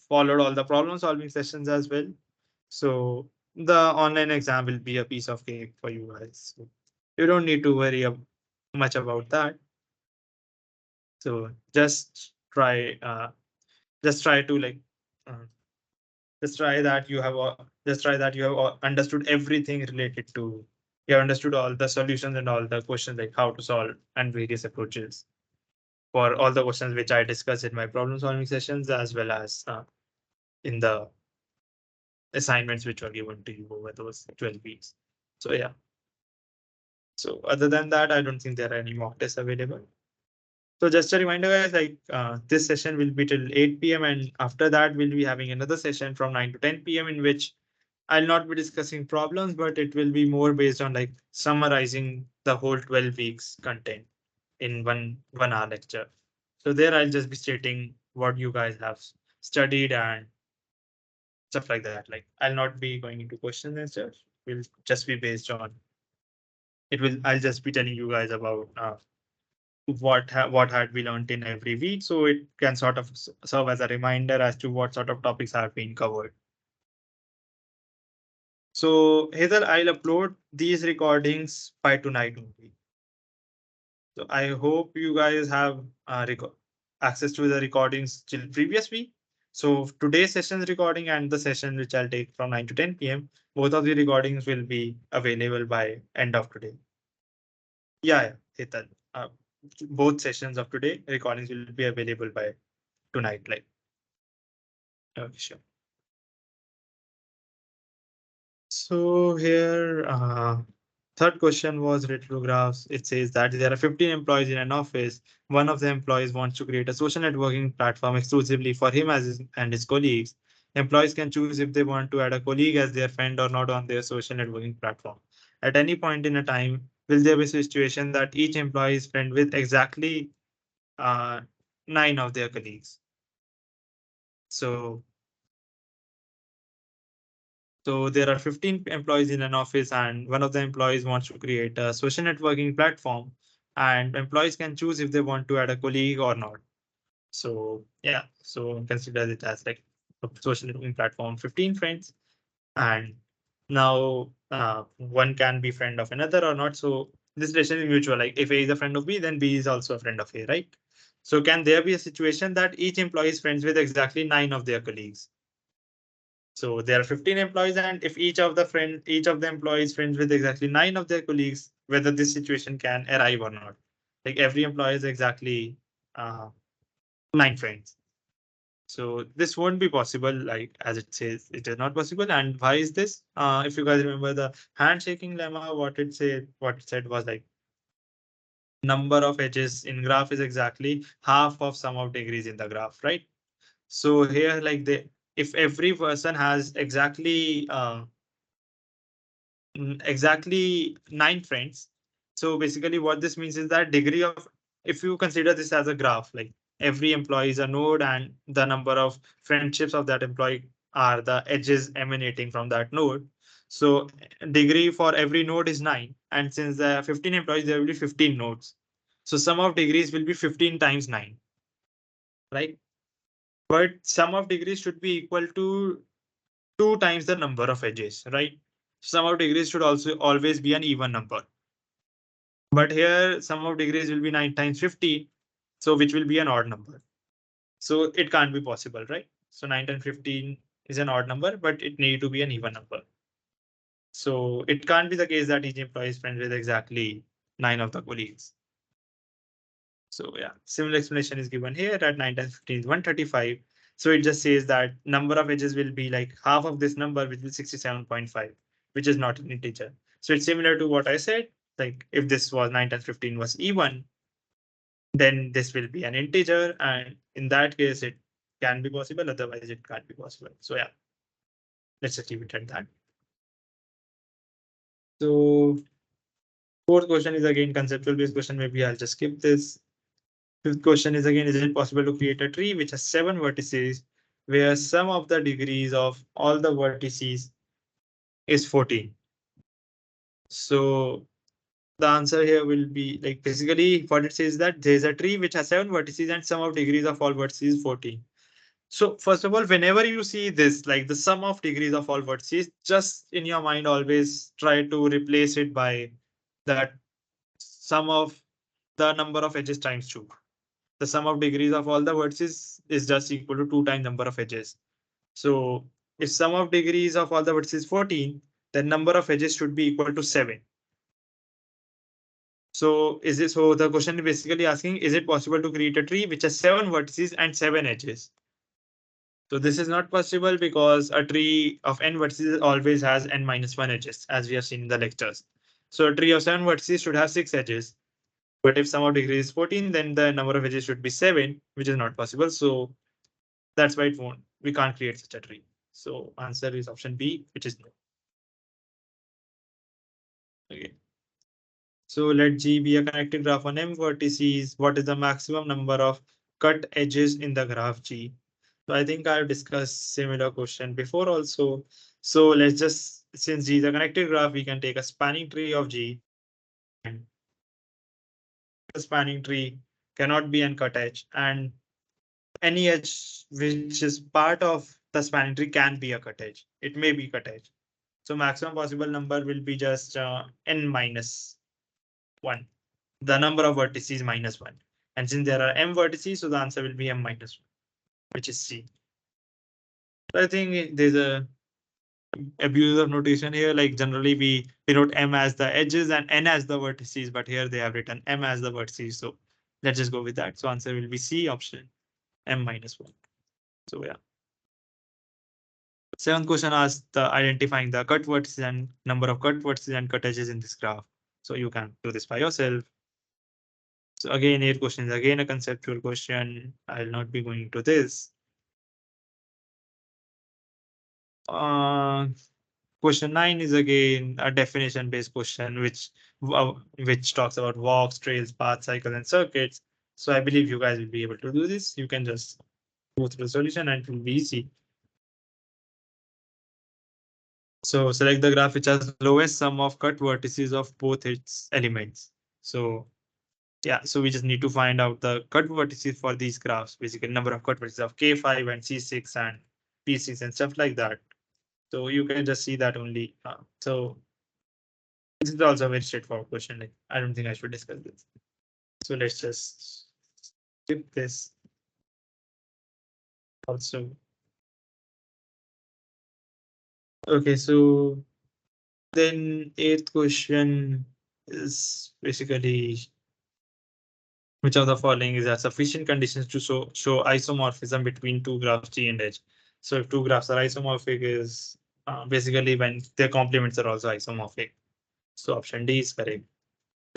followed all the problem solving sessions as well, so the online exam will be a piece of cake for you guys. So you don't need to worry much about that. So just try to like, uh, just try that you have understood everything related to, you have understood all the solutions and all the questions like how to solve and various approaches for all the questions which I discussed in my problem solving sessions as well as in the assignments which were given to you over those 12 weeks. So yeah. So other than that, I don't think there are any mock tests available. So just a reminder, guys, like this session will be till 8 p.m. and after that we'll be having another session from 9 to 10 p.m. in which I'll not be discussing problems, but it will be more based on like summarizing the whole 12 weeks content in one hour lecture. So there I'll just be stating what you guys have studied and stuff like that. Like I'll not be going into questions and stuff. Will just be based on I'll just be telling you guys about what had we learned in every week, so it can sort of serve as a reminder as to what sort of topics have been covered. So Heather, I'll upload these recordings by tonight only. So I hope you guys have access to the recordings till previous week. So today's session's recording and the session which I'll take from 9 to 10 p.m. Both of the recordings will be available by end of today. Yeah, Hetal. Both sessions of today recordings will be available by tonight. Like, okay, sure. So here, third question was retrographs. It says that there are 15 employees in an office. One of the employees wants to create a social networking platform exclusively for him and his colleagues. Employees can choose if they want to add a colleague as their friend or not on their social networking platform. At any point in a time, will there be a situation that each employee is friend with exactly 9 of their colleagues? So So there are 15 employees in an office and one of the employees wants to create a social networking platform and employees can choose if they want to add a colleague or not. So yeah, so consider it as like a social networking platform, 15 friends. And now one can be friend of another or not. So this relation is mutual. Like if A is a friend of B, then B is also a friend of A, right? So can there be a situation that each employee is friends with exactly 9 of their colleagues? So there are 15 employees, and if each of the employees friends with exactly 9 of their colleagues, whether this situation can arrive or not. Like every employee is exactly 9 friends. So this won't be possible, like as it says, it is not possible. And why is this? If you guys remember the handshaking lemma, what it said was like number of edges in graph is exactly half of sum of degrees in the graph, right? So here, like if every person has exactly exactly 9 friends, So basically what this means is that degree of, if you consider this as a graph, like every employee is a node and the number of friendships of that employee are the edges emanating from that node. So degree for every node is 9. And since there are 15 employees, there will be 15 nodes. So sum of degrees will be 15 times 9, right? But sum of degrees should be equal to 2 times the number of edges, right? Sum of degrees should also always be an even number. But here sum of degrees will be 9 times 15, so which will be an odd number. So it can't be possible, right? So 9 times 15 is an odd number, but it need to be an even number. So it can't be the case that each employee is friends with exactly 9 of the colleagues. So yeah, similar explanation is given here that 9 times 15 is 135. So it just says that number of edges will be like half of this number, which is 67.5, which is not an integer. So it's similar to what I said. Like if this was 9 times 15 was even, then this will be an integer. And in that case, it can be possible. Otherwise, it can't be possible. So yeah, let's just leave it at that. So fourth question is again conceptual based question. Maybe I'll just skip this. Fifth question is again, is it possible to create a tree which has 7 vertices where sum of the degrees of all the vertices is 14? So the answer here will be like basically what it says that there is a tree which has 7 vertices and sum of degrees of all vertices is 14. So first of all, whenever you see this, like the sum of degrees of all vertices, just in your mind, always try to replace it by that sum of the number of edges times 2. The sum of degrees of all the vertices is just equal to 2 times number of edges. So if sum of degrees of all the vertices is 14, then number of edges should be equal to 7. So so the question is basically asking, is it possible to create a tree which has 7 vertices and 7 edges? So this is not possible because a tree of n vertices always has n minus 1 edges, as we have seen in the lectures. So a tree of 7 vertices should have 6 edges. But if sum of degrees is 14, then the number of edges should be 7, which is not possible. So that's why it won't. We can't create such a tree. So answer is option B, which is no. Okay. So let G be a connected graph on M vertices. What is the maximum number of cut edges in the graph G? So I think I've discussed similar question before also. So let's just, since G is a connected graph, we can take a spanning tree of G. And the spanning tree cannot be an cut edge, and any edge which is part of the spanning tree can be a cut edge. It may be cut edge. So maximum possible number will be just n minus 1. The number of vertices minus 1. And since there are m vertices, so the answer will be m minus 1, which is C. So I think there's a abuse of notation here. Like generally we denote m as the edges and n as the vertices, but here they have written m as the vertices. So let's just go with that. So answer will be C option, m minus 1. So yeah. Seventh question asks the identifying the cut vertices and number of cut vertices and cut edges in this graph. So you can do this by yourself. So again, 8 questions, again a conceptual question. I'll not be going to this. Question 9 is again a definition based question, which talks about walks, trails, paths, cycles, and circuits. So I believe you guys will be able to do this. You can just go through the solution and it will be easy. So select the graph which has lowest sum of cut vertices of both its elements. So yeah, so we just need to find out the cut vertices for these graphs, basically number of cut vertices of K5 and C6 and P6 and stuff like that. So you can just see that only. So this is also a very straightforward question. Like I don't think I should discuss this. So let's just skip this. Also, okay. So then eighth question is basically which of the following is a sufficient conditions to show isomorphism between two graphs G and H. So if two graphs are isomorphic is basically when their complements are also isomorphic. So option D is correct.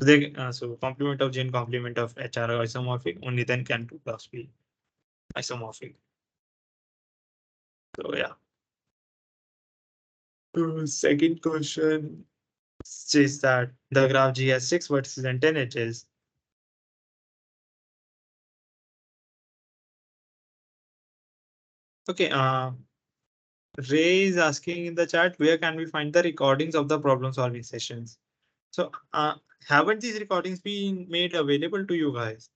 So complement of G and complement of H are isomorphic. Only then can two graphs be isomorphic. So yeah. Second question. says that the graph G has 6 vertices and 10 edges. Okay, Ray is asking in the chat, where can we find the recordings of the problem solving sessions? So haven't these recordings been made available to you guys?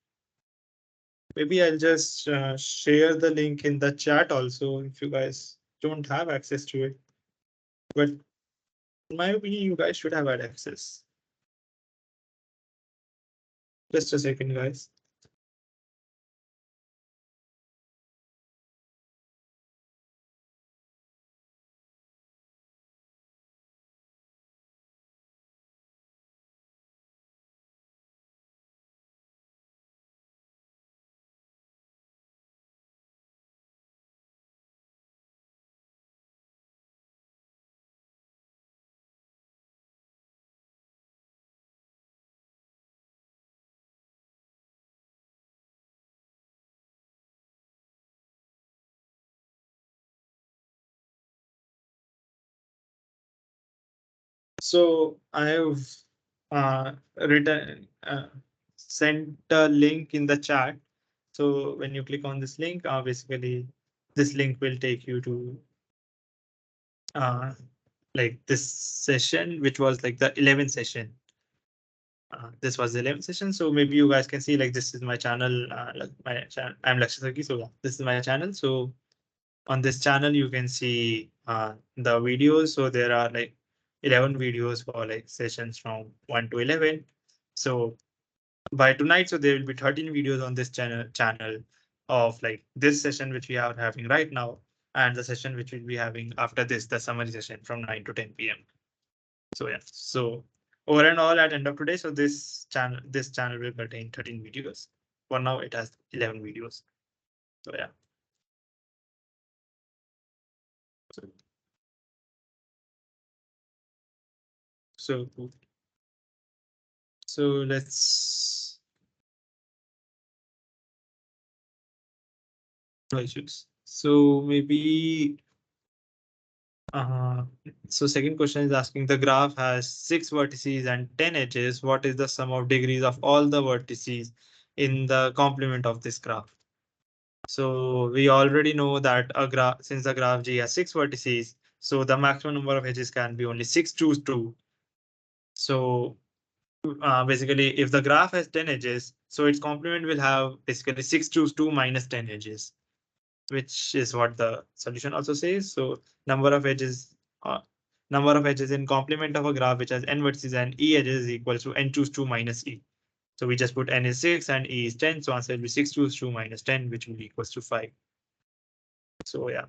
Maybe I'll just share the link in the chat also if you guys don't have access to it. But in my opinion, you guys should have had access. Just a second, guys. So I have written sent a link in the chat. So when you click on this link, basically this link will take you to like this session, which was like the 11th session. This was the 11th session. So maybe you guys can see like this is my channel. Like my channel. I'm Lakshya. So yeah, this is my channel. So on this channel, you can see the videos. So there are like 11 videos for like sessions from 1 to 11. So by tonight, so there will be 13 videos on this channel of like this session, which we are having right now, and the session which we'll be having after this, the summary session from 9 to 10 p.m. So yeah, so over and all at end of today, so this channel will contain 13 videos. For now, it has 11 videos. So yeah. So, so so let's no issues. So maybe so second question is asking the graph has 6 vertices and 10 edges. What is the sum of degrees of all the vertices in the complement of this graph? So we already know that a graph, since the graph G has 6 vertices, so the maximum number of edges can be only 6 choose 2. So basically, if the graph has 10 edges, so its complement will have basically 6 choose 2 minus 10 edges, which is what the solution also says. So number of edges, in complement of a graph which has n vertices and e edges is equal to n choose 2 minus e. So we just put n is 6 and e is 10. So answer will be 6 choose 2 minus 10, which will be equals to 5. So yeah.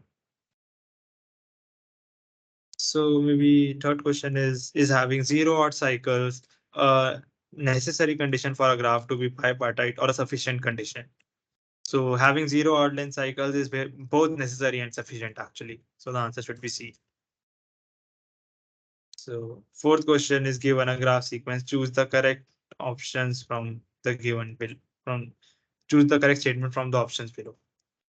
So maybe third question is having 0 odd cycles a necessary condition for a graph to be bipartite or a sufficient condition? So having 0 odd length cycles is both necessary and sufficient actually. So the answer should be C. So fourth question is given a graph sequence. Choose the correct options from the given bill from choose the correct statement from the options below.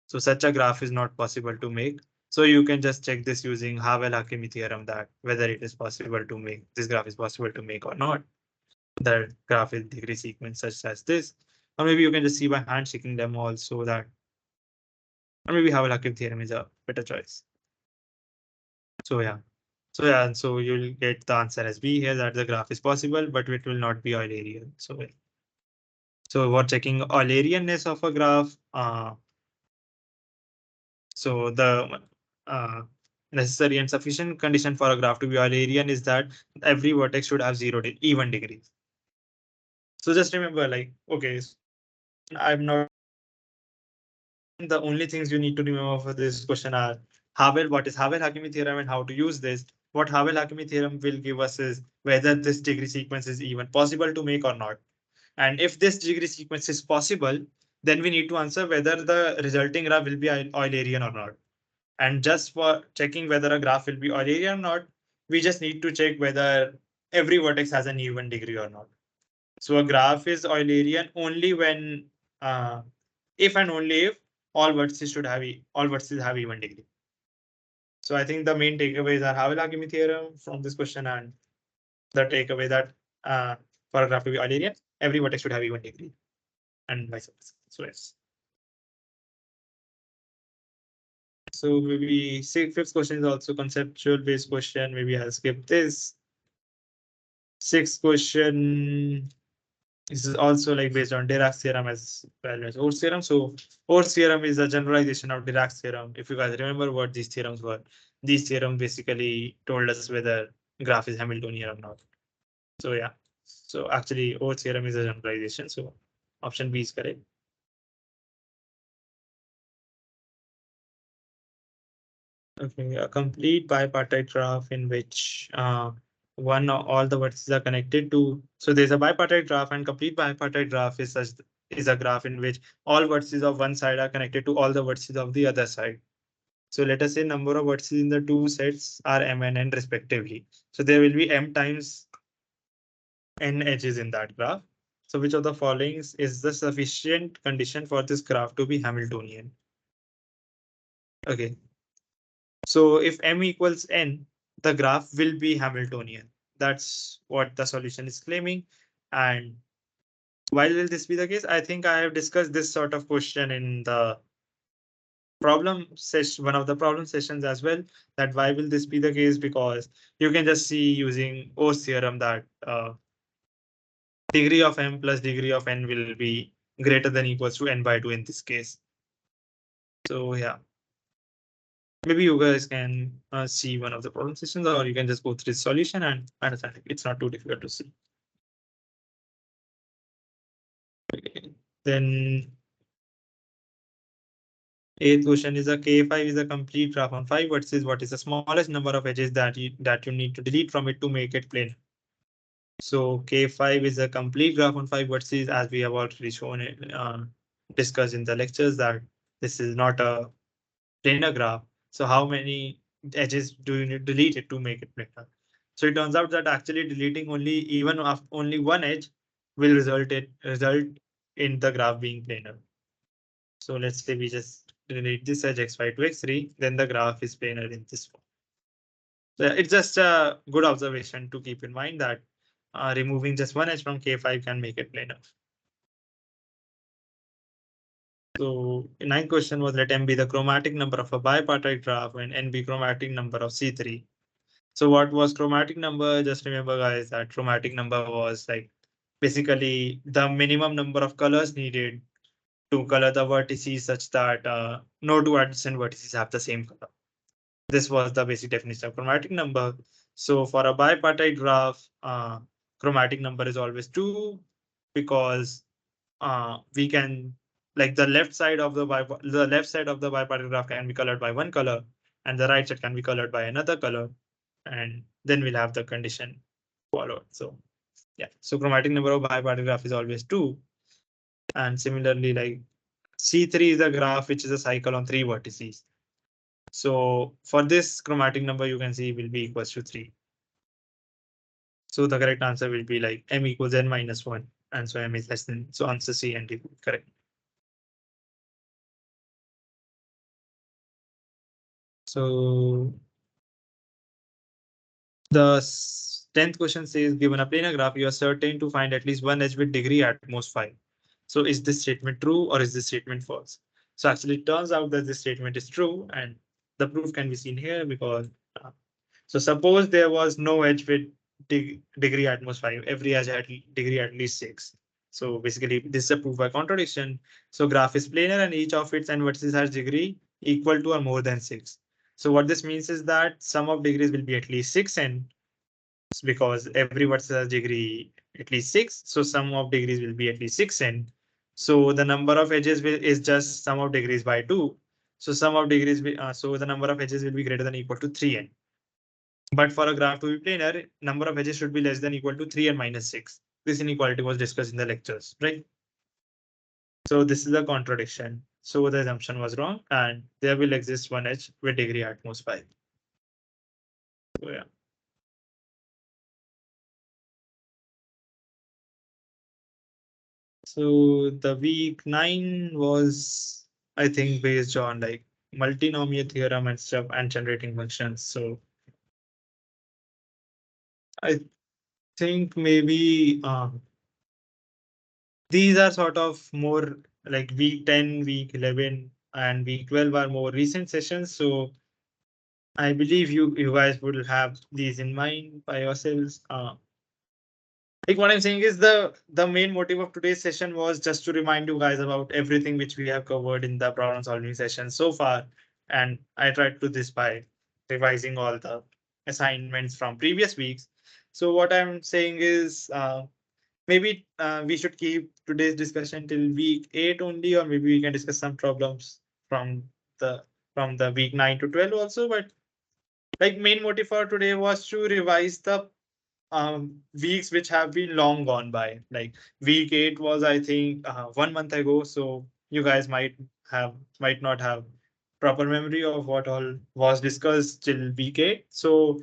So such a graph is not possible to make. So you can just check this using Havel-Hakimi theorem that whether it is possible to make this graph is possible to make or not. The graph is degree sequence such as this. Or maybe you can just see by hand checking them also that. Or maybe Havel-Hakimi theorem is a better choice. So yeah. So yeah, and so you'll get the answer as B here that the graph is possible, but it will not be Eulerian. So we're checking Eulerianness of a graph. So the necessary and sufficient condition for a graph to be Eulerian is that every vertex should have even degrees. So just remember, like, okay, so I'm not. The only things you need to remember for this question are what is Havel-Hakimi theorem and how to use this. What Havel-Hakimi theorem will give us is whether this degree sequence is even possible to make or not. And if this degree sequence is possible, then we need to answer whether the resulting graph will be Eulerian or not. And just for checking whether a graph will be Eulerian or not, we just need to check whether every vertex has an even degree or not. So a graph is Eulerian only when, if and only if all vertices have even degree. So I think the main takeaways are Havel-Hakimi theorem from this question and the takeaway that for a graph to be Eulerian, every vertex should have even degree, and vice versa. So yes. So maybe fifth question is also conceptual based question. Maybe I'll skip this. Sixth question. This is also like based on Dirac's theorem as well as Or's theorem. So Or's theorem is a generalization of Dirac's theorem. If you guys remember what these theorems were, these theorems basically told us whether graph is Hamiltonian or not. So yeah. So actually Or's theorem is a generalization. So option B is correct. Okay, a complete bipartite graph in which one or all the vertices are connected to. So there's a bipartite graph, and complete bipartite graph is a graph in which all vertices of one side are connected to all the vertices of the other side. So let us say number of vertices in the two sets are m and n respectively. So there will be m times n edges in that graph. So which of the following is the sufficient condition for this graph to be Hamiltonian? Okay. So if m equals n, the graph will be Hamiltonian. That's what the solution is claiming. And why will this be the case? I think I have discussed this sort of question in the problem session, one of the problem sessions as well, that why will this be the case? Because you can just see using O's theorem that degree of m plus degree of n will be greater than equals to n by 2 in this case. So yeah. Maybe you guys can see one of the problem sessions, or you can just go through the solution and understand it. It's not too difficult to see. Okay. Then eighth question is a K5 is a complete graph on 5 vertices. What is the smallest number of edges that you need to delete from it to make it plain? So K5 is a complete graph on 5 vertices, as we have already shown it, discussed in the lectures, that this is not a planar graph. So how many edges do you need to delete it to make it planar? So it turns out that actually deleting only one edge will result in the graph being planar. So let's say we just delete this edge x5 to x3, then the graph is planar in this form. So it's just a good observation to keep in mind that removing just one edge from K5 can make it planar. So ninth question was, let M be the chromatic number of a bipartite graph and N be chromatic number of C3. So what was chromatic number? Just remember guys that chromatic number was like basically the minimum number of colors needed to color the vertices such that no two adjacent vertices have the same color. This was the basic definition of chromatic number. So for a bipartite graph, chromatic number is always 2 because we can like the left side of the bipartite graph can be colored by one color and the right side can be colored by another color, and then we'll have the condition followed. So yeah, so chromatic number of bipartite graph is always 2. And similarly, like C3 is a graph which is a cycle on 3 vertices. So for this chromatic number, you can see will be equals to 3. So the correct answer will be like m equals n minus 1. And so m is less than, so answer C and D correct. So the 10th question says, given a planar graph, you are certain to find at least one edge with degree at most 5. So is this statement true or is this statement false? So actually it turns out that this statement is true, and the proof can be seen here because so suppose there was no edge with degree at most 5, every edge had degree at least 6. So basically this is a proof by contradiction. So graph is planar and each of its n vertices has degree equal to or more than 6. So what this means is that sum of degrees will be at least 6n because every vertex has degree at least 6. So sum of degrees will be at least 6n. So the number of edges is just sum of degrees by 2. So sum of degrees, so the number of edges will be greater than or equal to 3n. But for a graph to be planar, number of edges should be less than or equal to 3n minus 6. This inequality was discussed in the lectures, right? So this is a contradiction. So the assumption was wrong, and there will exist one edge with degree at most 5. So yeah. So the week 9 was, I think, based on like multinomial theorem and stuff and generating functions. So I think maybe these are sort of more like week 10, week 11, and week 12 are more recent sessions. So I believe you guys will have these in mind by yourselves. Like what I'm saying is the main motive of today's session was just to remind you guys about everything which we have covered in the problem solving session so far. And I tried to do this by revising all the assignments from previous weeks. So what I'm saying is maybe we should keep today's discussion till week 8 only, or maybe we can discuss some problems from the from the week 9 to 12 also. But like main motive for today was to revise the weeks which have been long gone by. Like week 8 was I think 1 month ago, so you guys might not have proper memory of what all was discussed till week 8. So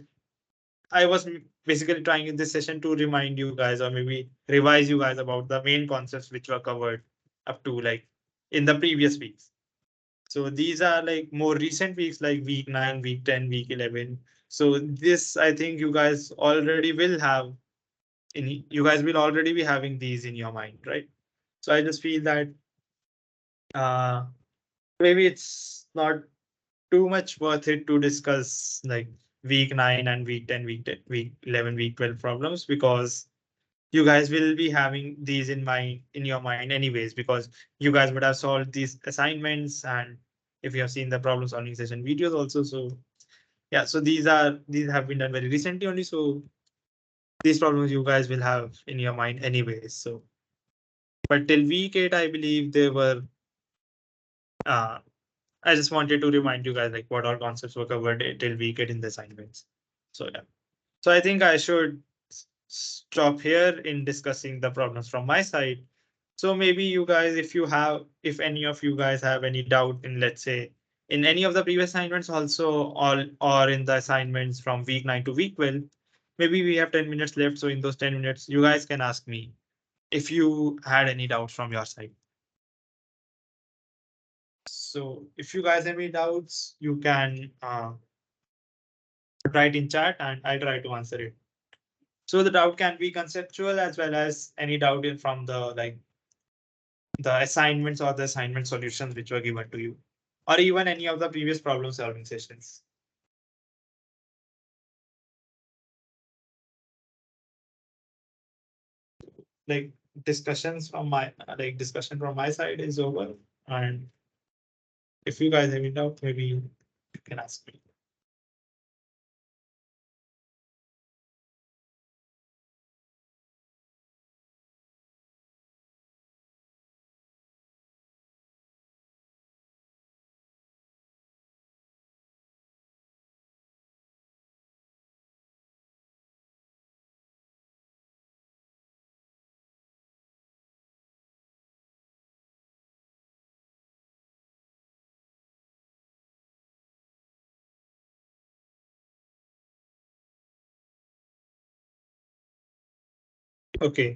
I was basically trying in this session to remind you guys, or maybe revise you guys about the main concepts which were covered up to like in the previous weeks. So these are like more recent weeks, like week 9, week 10, week 11. So this, I think you guys already will have you guys will already be having these in your mind, right? So I just feel that uh, maybe it's not too much worth it to discuss like week 9 and week 10, week 11, week 12 problems, because you guys will be having these in your mind anyways, because you guys would have solved these assignments, and if you have seen the problem solving session videos also. So yeah, so these have been done very recently only, so these problems you guys will have in your mind anyways. So but till week 8 I believe they were uh I just wanted to remind you guys like what all concepts were covered till week 8 in the assignments. So yeah, so I think I should stop here in discussing the problems from my side. So maybe you guys, if any of you guys have any doubt in, let's say, in any of the previous assignments also, or in the assignments from week 9 to week 12, maybe we have 10 minutes left. So in those 10 minutes, you guys can ask me if you had any doubts from your side. So if you guys have any doubts, you can write in chat and I try to answer it. So the doubt can be conceptual as well as any doubt from the assignments or the assignment solutions which were given to you, or even any of the previous problem solving sessions. Like discussion from my side is over. And if you guys have any doubt, maybe you can ask me. Okay.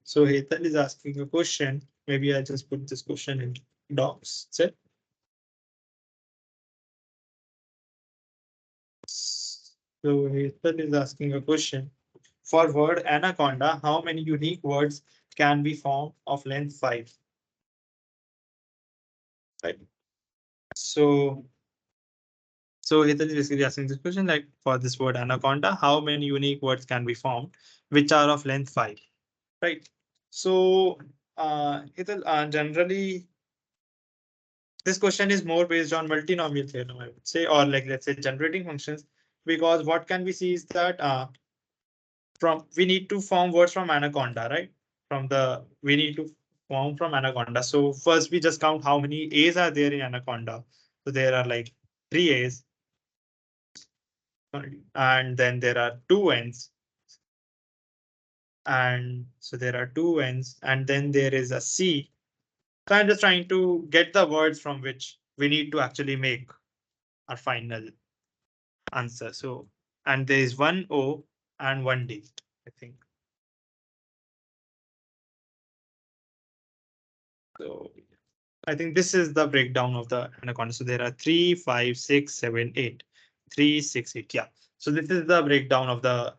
So Hetal is asking a question. Maybe I just put this question in docs. Set. So Hetal is asking a question. For word anaconda, how many unique words can be formed of length 5? Right. So Hetal is basically asking this question, like for this word anaconda, how many unique words can be formed which are of length 5? Right. So Hetal, generally this question is more based on multinomial theorem, I would say, or like let's say generating functions, because what can we see is that from we need to form words from anaconda, right? We need to form from anaconda. So first we just count how many A's are there in anaconda. So there are like 3 A's, and then there are 2 N's, and so there are 2 N's, and then there is a C. So I'm just trying to get the words from which we need to actually make our final answer. So, and there is 1 O and 1 D, I think. So I think this is the breakdown of the anaconda. So there are 3, 5, 6, 7, 8. 3, 6, 8. Yeah. So this is the breakdown of the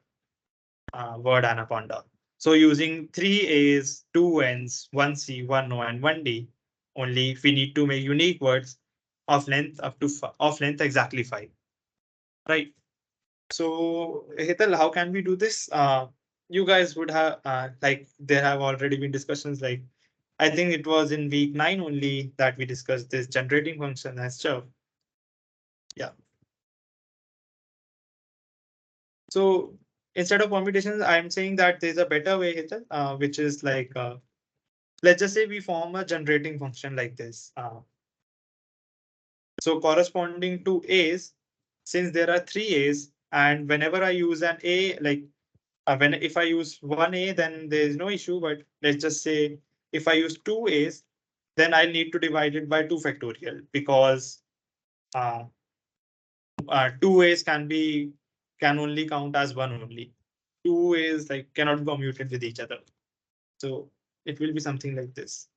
word anaconda. So using 3 A's, 2 N's, 1 C, 1 O, and 1 D, only if we need to make unique words of length of length exactly 5. Right. So Hital, how can we do this? You guys would have like there have already been discussions like I think it was in week 9 only that we discussed this generating function and stuff. Yeah. So instead of permutations, I'm saying that there's a better way, Hital, which is like let's just say we form a generating function like this. So corresponding to A's, since there are 3 A's, and whenever I use an A, like when if I use 1 A, then there is no issue. But let's just say if I use 2 A's, then I'll need to divide it by 2 factorial because uh, 2 A's can only count as one only. 2 A's like cannot be commuted with each other. So it will be something like this.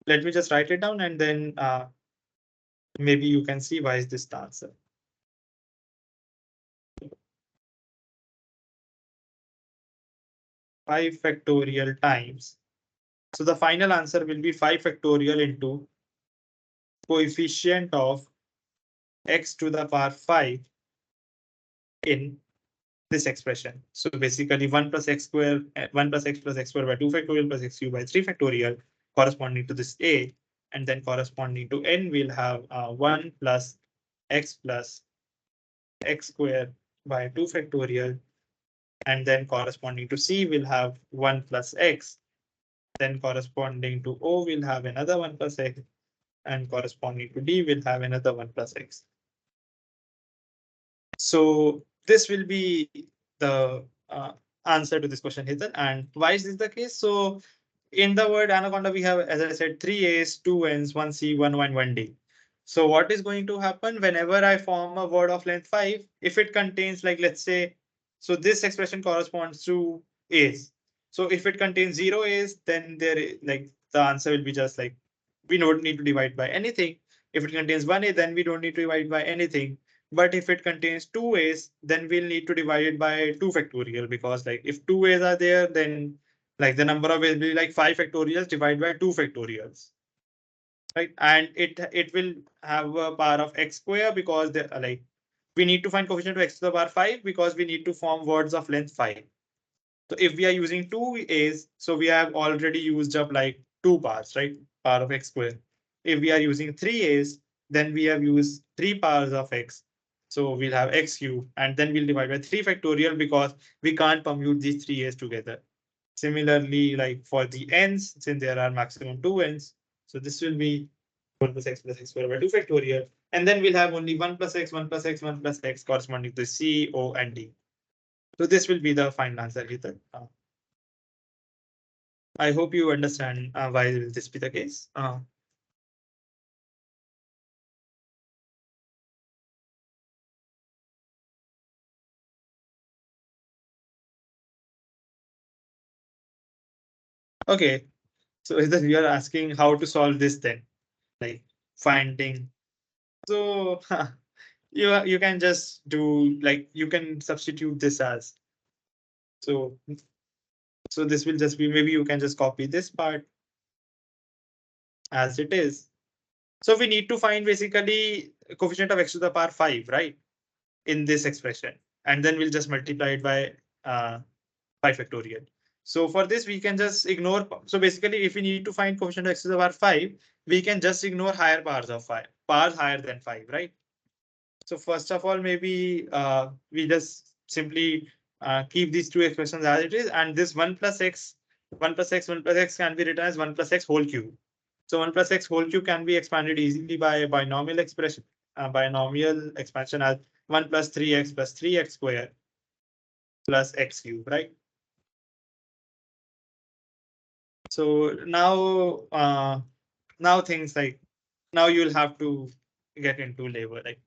Let me just write it down and then maybe you can see why is this the answer. 5 factorial times. So the final answer will be 5 factorial into coefficient of x to the power 5 in this expression. So basically 1 plus x square, 1 plus x square by 2 factorial plus x cube by 3 factorial corresponding to this A. And then corresponding to n, we'll have 1 plus x square by 2 factorial. And then corresponding to C, we'll have 1 plus x. Then corresponding to O, we'll have another 1 plus x. And corresponding to D, we'll have another 1 plus x. So this will be the answer to this question, Hithan. And why is this the case? So in the word anaconda, we have, as I said, 3 A's, 2 N's, 1 C, 1 O, and 1 D. So what is going to happen whenever I form a word of length 5, if it contains, like, let's say, so this expression corresponds to A's. So if it contains 0 A's, then like the answer will be just like, we don't need to divide by anything. If it contains 1 A, then we don't need to divide by anything. But if it contains 2 A's, then we'll need to divide it by 2 factorial because like if 2 A's are there, then like the number of A's will be like 5 factorials divided by 2 factorials. Right. And it will have a power of x square because they like we need to find coefficient of x to the power 5 because we need to form words of length 5. So if we are using 2 A's, so we have already used up like 2 powers, right? Power of x square. If we are using 3 A's, then we have used 3 powers of x. So we'll have x cube and then we'll divide by 3 factorial because we can't commute these 3 A's together. Similarly, like for the n's, since there are maximum 2 n's, so this will be 1 plus x squared by 2 factorial. And then we'll have only 1 plus x, 1 plus x, 1 plus x corresponding to C, O, and D. So this will be the final answer, Ethan. I hope you understand why will this be the case. Okay, so Ethan, you are asking how to solve this then, like finding. So you can just do like you can substitute this as so. So this will just be maybe you can just copy this part as it is. So we need to find basically coefficient of x to the power 5, right? In this expression. And then we'll just multiply it by 5 factorial. So for this, we can just ignore. So basically, if we need to find coefficient of x to the power 5, we can just ignore higher powers of 5, powers higher than 5, right? So first of all, maybe we just simply keep these two expressions as it is. And this 1 plus x, 1 plus x, 1 plus x can be written as 1 plus x whole cube. So 1 plus x whole cube can be expanded easily by binomial expression, binomial expansion as 1 plus 3x plus 3x square plus x cube, right? So now things like now you'll have to get into labor. Like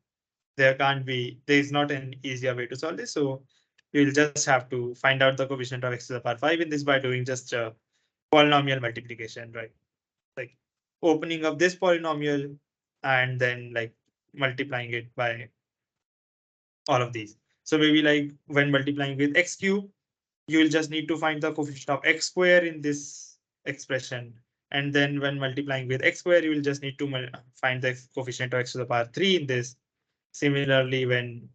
there is not an easier way to solve this. So you'll just have to find out the coefficient of x to the power 5 in this by doing just polynomial multiplication, right? Like opening up this polynomial and then like multiplying it by all of these. So maybe like when multiplying with x cube, you will just need to find the coefficient of x square in this expression. And then when multiplying with x square, you will just need to find the coefficient of x to the power 3 in this. Similarly, when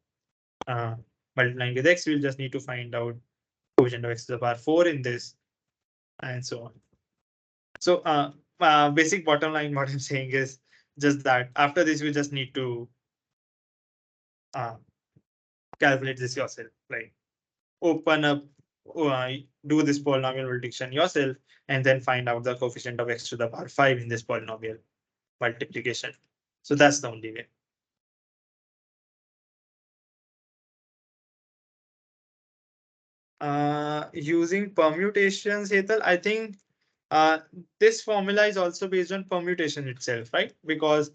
uh, multiplying with x, you will just need to find out coefficient of x to the power 4 in this, and so on. So basic bottom line, what I'm saying is just that after this, you just need to uh, calculate this yourself, like open up, uh, do this polynomial multiplication yourself, and then find out the coefficient of x to the power 5 in this polynomial multiplication. So that's the only way. Using permutations, Hetal, I think this formula is also based on permutation itself, right? Because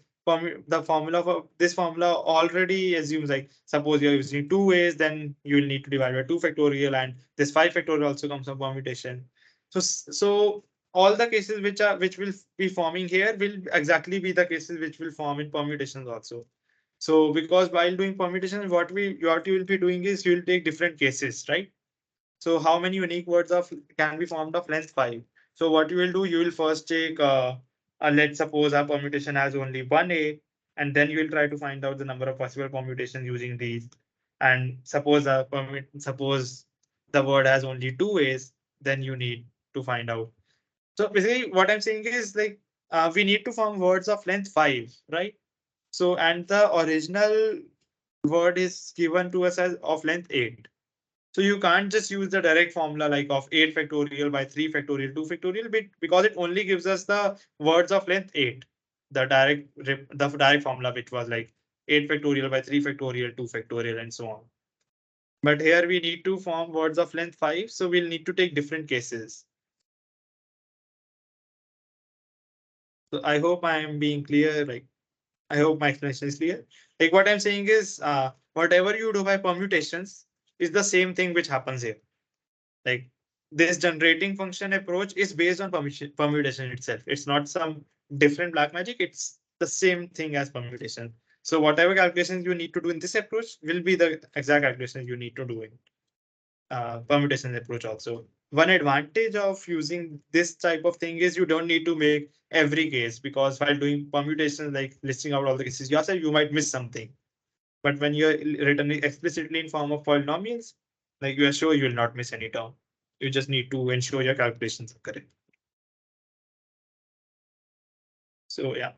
the formula for this formula already assumes, like, suppose you're using 2 ways, then you will need to divide by 2 factorial, and this 5 factorial also comes from permutation. So all the cases which will be forming here will exactly be the cases which will form in permutations also. So because while doing permutations, what you will be doing is you will take different cases, right? So how many unique words of can be formed of length 5? So what you will do, you will first take let's suppose our permutation has only one A, and then you will try to find out the number of possible permutations using these. And suppose the word has only two A's, then you need to find out. So basically what I'm saying is, like, we need to form words of length 5, right? So and the original word is given to us as of length 8. So you can't just use the direct formula like of 8 factorial by 3 factorial, 2 factorial, because it only gives us the words of length 8. The direct formula, which was like 8 factorial by 3 factorial, 2 factorial, and so on. But here we need to form words of length 5, so we'll need to take different cases. So I hope I am being clear. Like, I hope my explanation is clear. Like, what I'm saying is, whatever you do by permutations is the same thing which happens here. Like, this generating function approach is based on permutation itself. It's not some different black magic. It's the same thing as permutation. So whatever calculations you need to do in this approach will be the exact calculations you need to do in permutation approach also. One advantage of using this type of thing is you don't need to make every case, because while doing permutation, like listing out all the cases yourself, you might miss something. But when you're written explicitly in form of polynomials, like, you are sure you will not miss any term. You just need to ensure your calculations are correct. So yeah.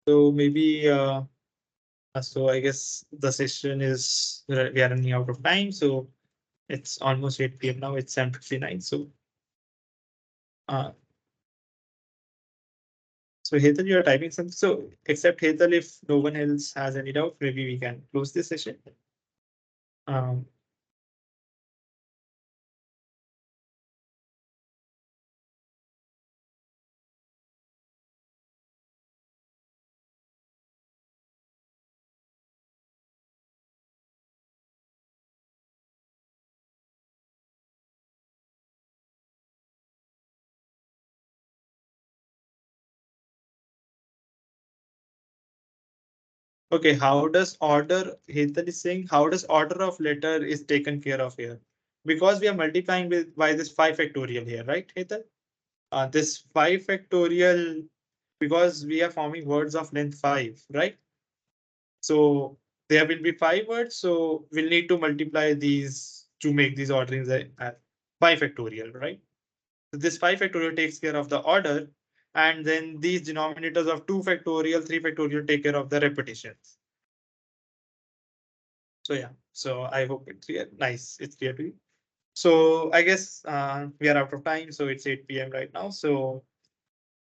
So maybe so I guess the session is, we are running out of time. So it's almost 8 p.m. now. It's 7:59. Uh, so Hetal, you are typing something. So except Hetal, if no one else has any doubt, maybe we can close this session. Um, Okay, how does order, Hetal is saying, how does order of letter is taken care of here? Because we are multiplying with by this 5 factorial here, right, Hetal? This 5 factorial, because we are forming words of length 5, right? So there will be 5 words, so we'll need to multiply these to make these orderings at 5 factorial, right? So this 5 factorial takes care of the order, and then these denominators of 2 factorial, 3 factorial take care of the repetitions. So yeah, so I hope it's clear. Nice, it's clear to you. So I guess we are out of time. So it's 8 p.m. right now. So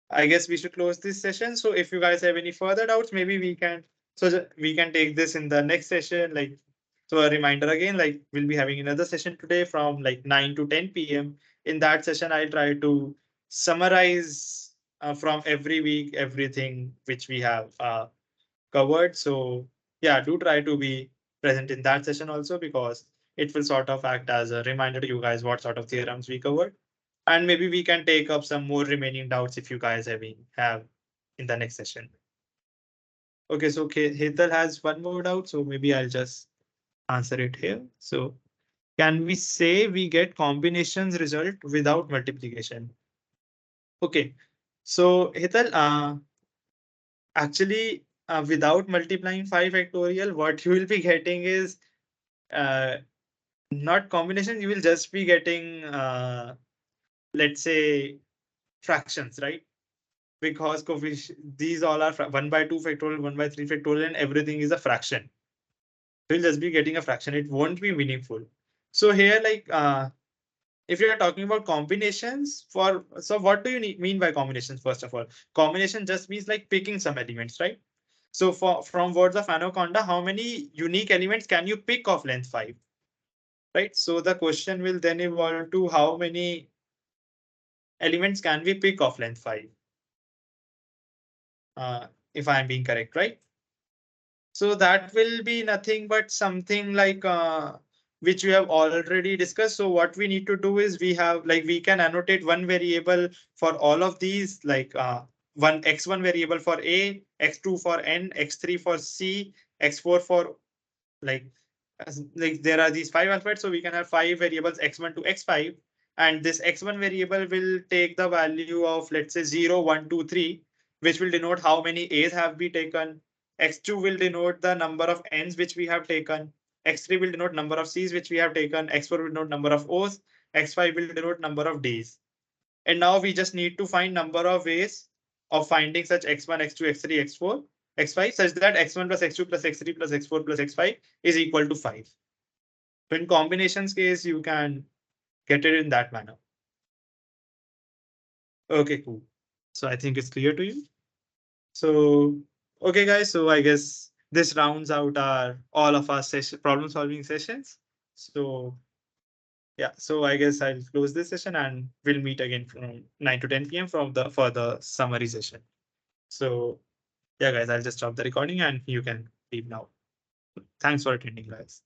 I guess we should close this session. So if you guys have any further doubts, maybe we can, we can take this in the next session. Like, so a reminder again, like, we'll be having another session today from like 9 to 10 p.m. In that session, I'll try to summarize from every week everything which we have covered. So yeah, do try to be present in that session also, because it will sort of act as a reminder to you guys what sort of theorems we covered. And maybe we can take up some more remaining doubts if you guys have in the next session. Okay, so Hetal has one more doubt, so maybe I'll just answer it here. So can we say we get combinations result without multiplication? Okay, so Hetal, actually, without multiplying 5 factorial, what you will be getting is uh, not combination, you will just be getting, let's say, fractions, right? Because these all are 1 by 2 factorial, 1 by 3 factorial, and everything is a fraction. So you'll just be getting a fraction. It won't be meaningful. So here, like, if you're talking about combinations so what do you mean by combinations? First of all, combination just means like picking some elements, right? So from words of Anaconda, how many unique elements can you pick of length 5? Right. So the question will then evolve to how many elements can we pick of length 5? If I'm being correct, right? So that will be nothing but something like which we have already discussed. So what we need to do is we can annotate one variable for all of these, like one x1 variable for A, x2 for N, x3 for C, x4 for like like there are these 5 alphabets, so we can have 5 variables x1 to x5, and this x1 variable will take the value of, let's say, 0, 1, 2, 3, which will denote how many A's have been taken. X2 will denote the number of N's which we have taken. X3 will denote number of C's which we have taken. X4 will denote number of O's. X5 will denote number of D's. And now we just need to find number of ways of finding such x1, x2, x3, x4, x5, such that x1 plus x2 plus x3 plus x4 plus x5 is equal to 5. So in combinations case, you can get it in that manner. Okay, cool. So I think it's clear to you. So, okay, guys. So I guess this rounds out all of our problem solving sessions. So yeah, so I guess I'll close this session and we'll meet again from 9 to 10 p.m. for the summary session. So yeah, guys, I'll just stop the recording and you can leave now. Thanks for attending, guys.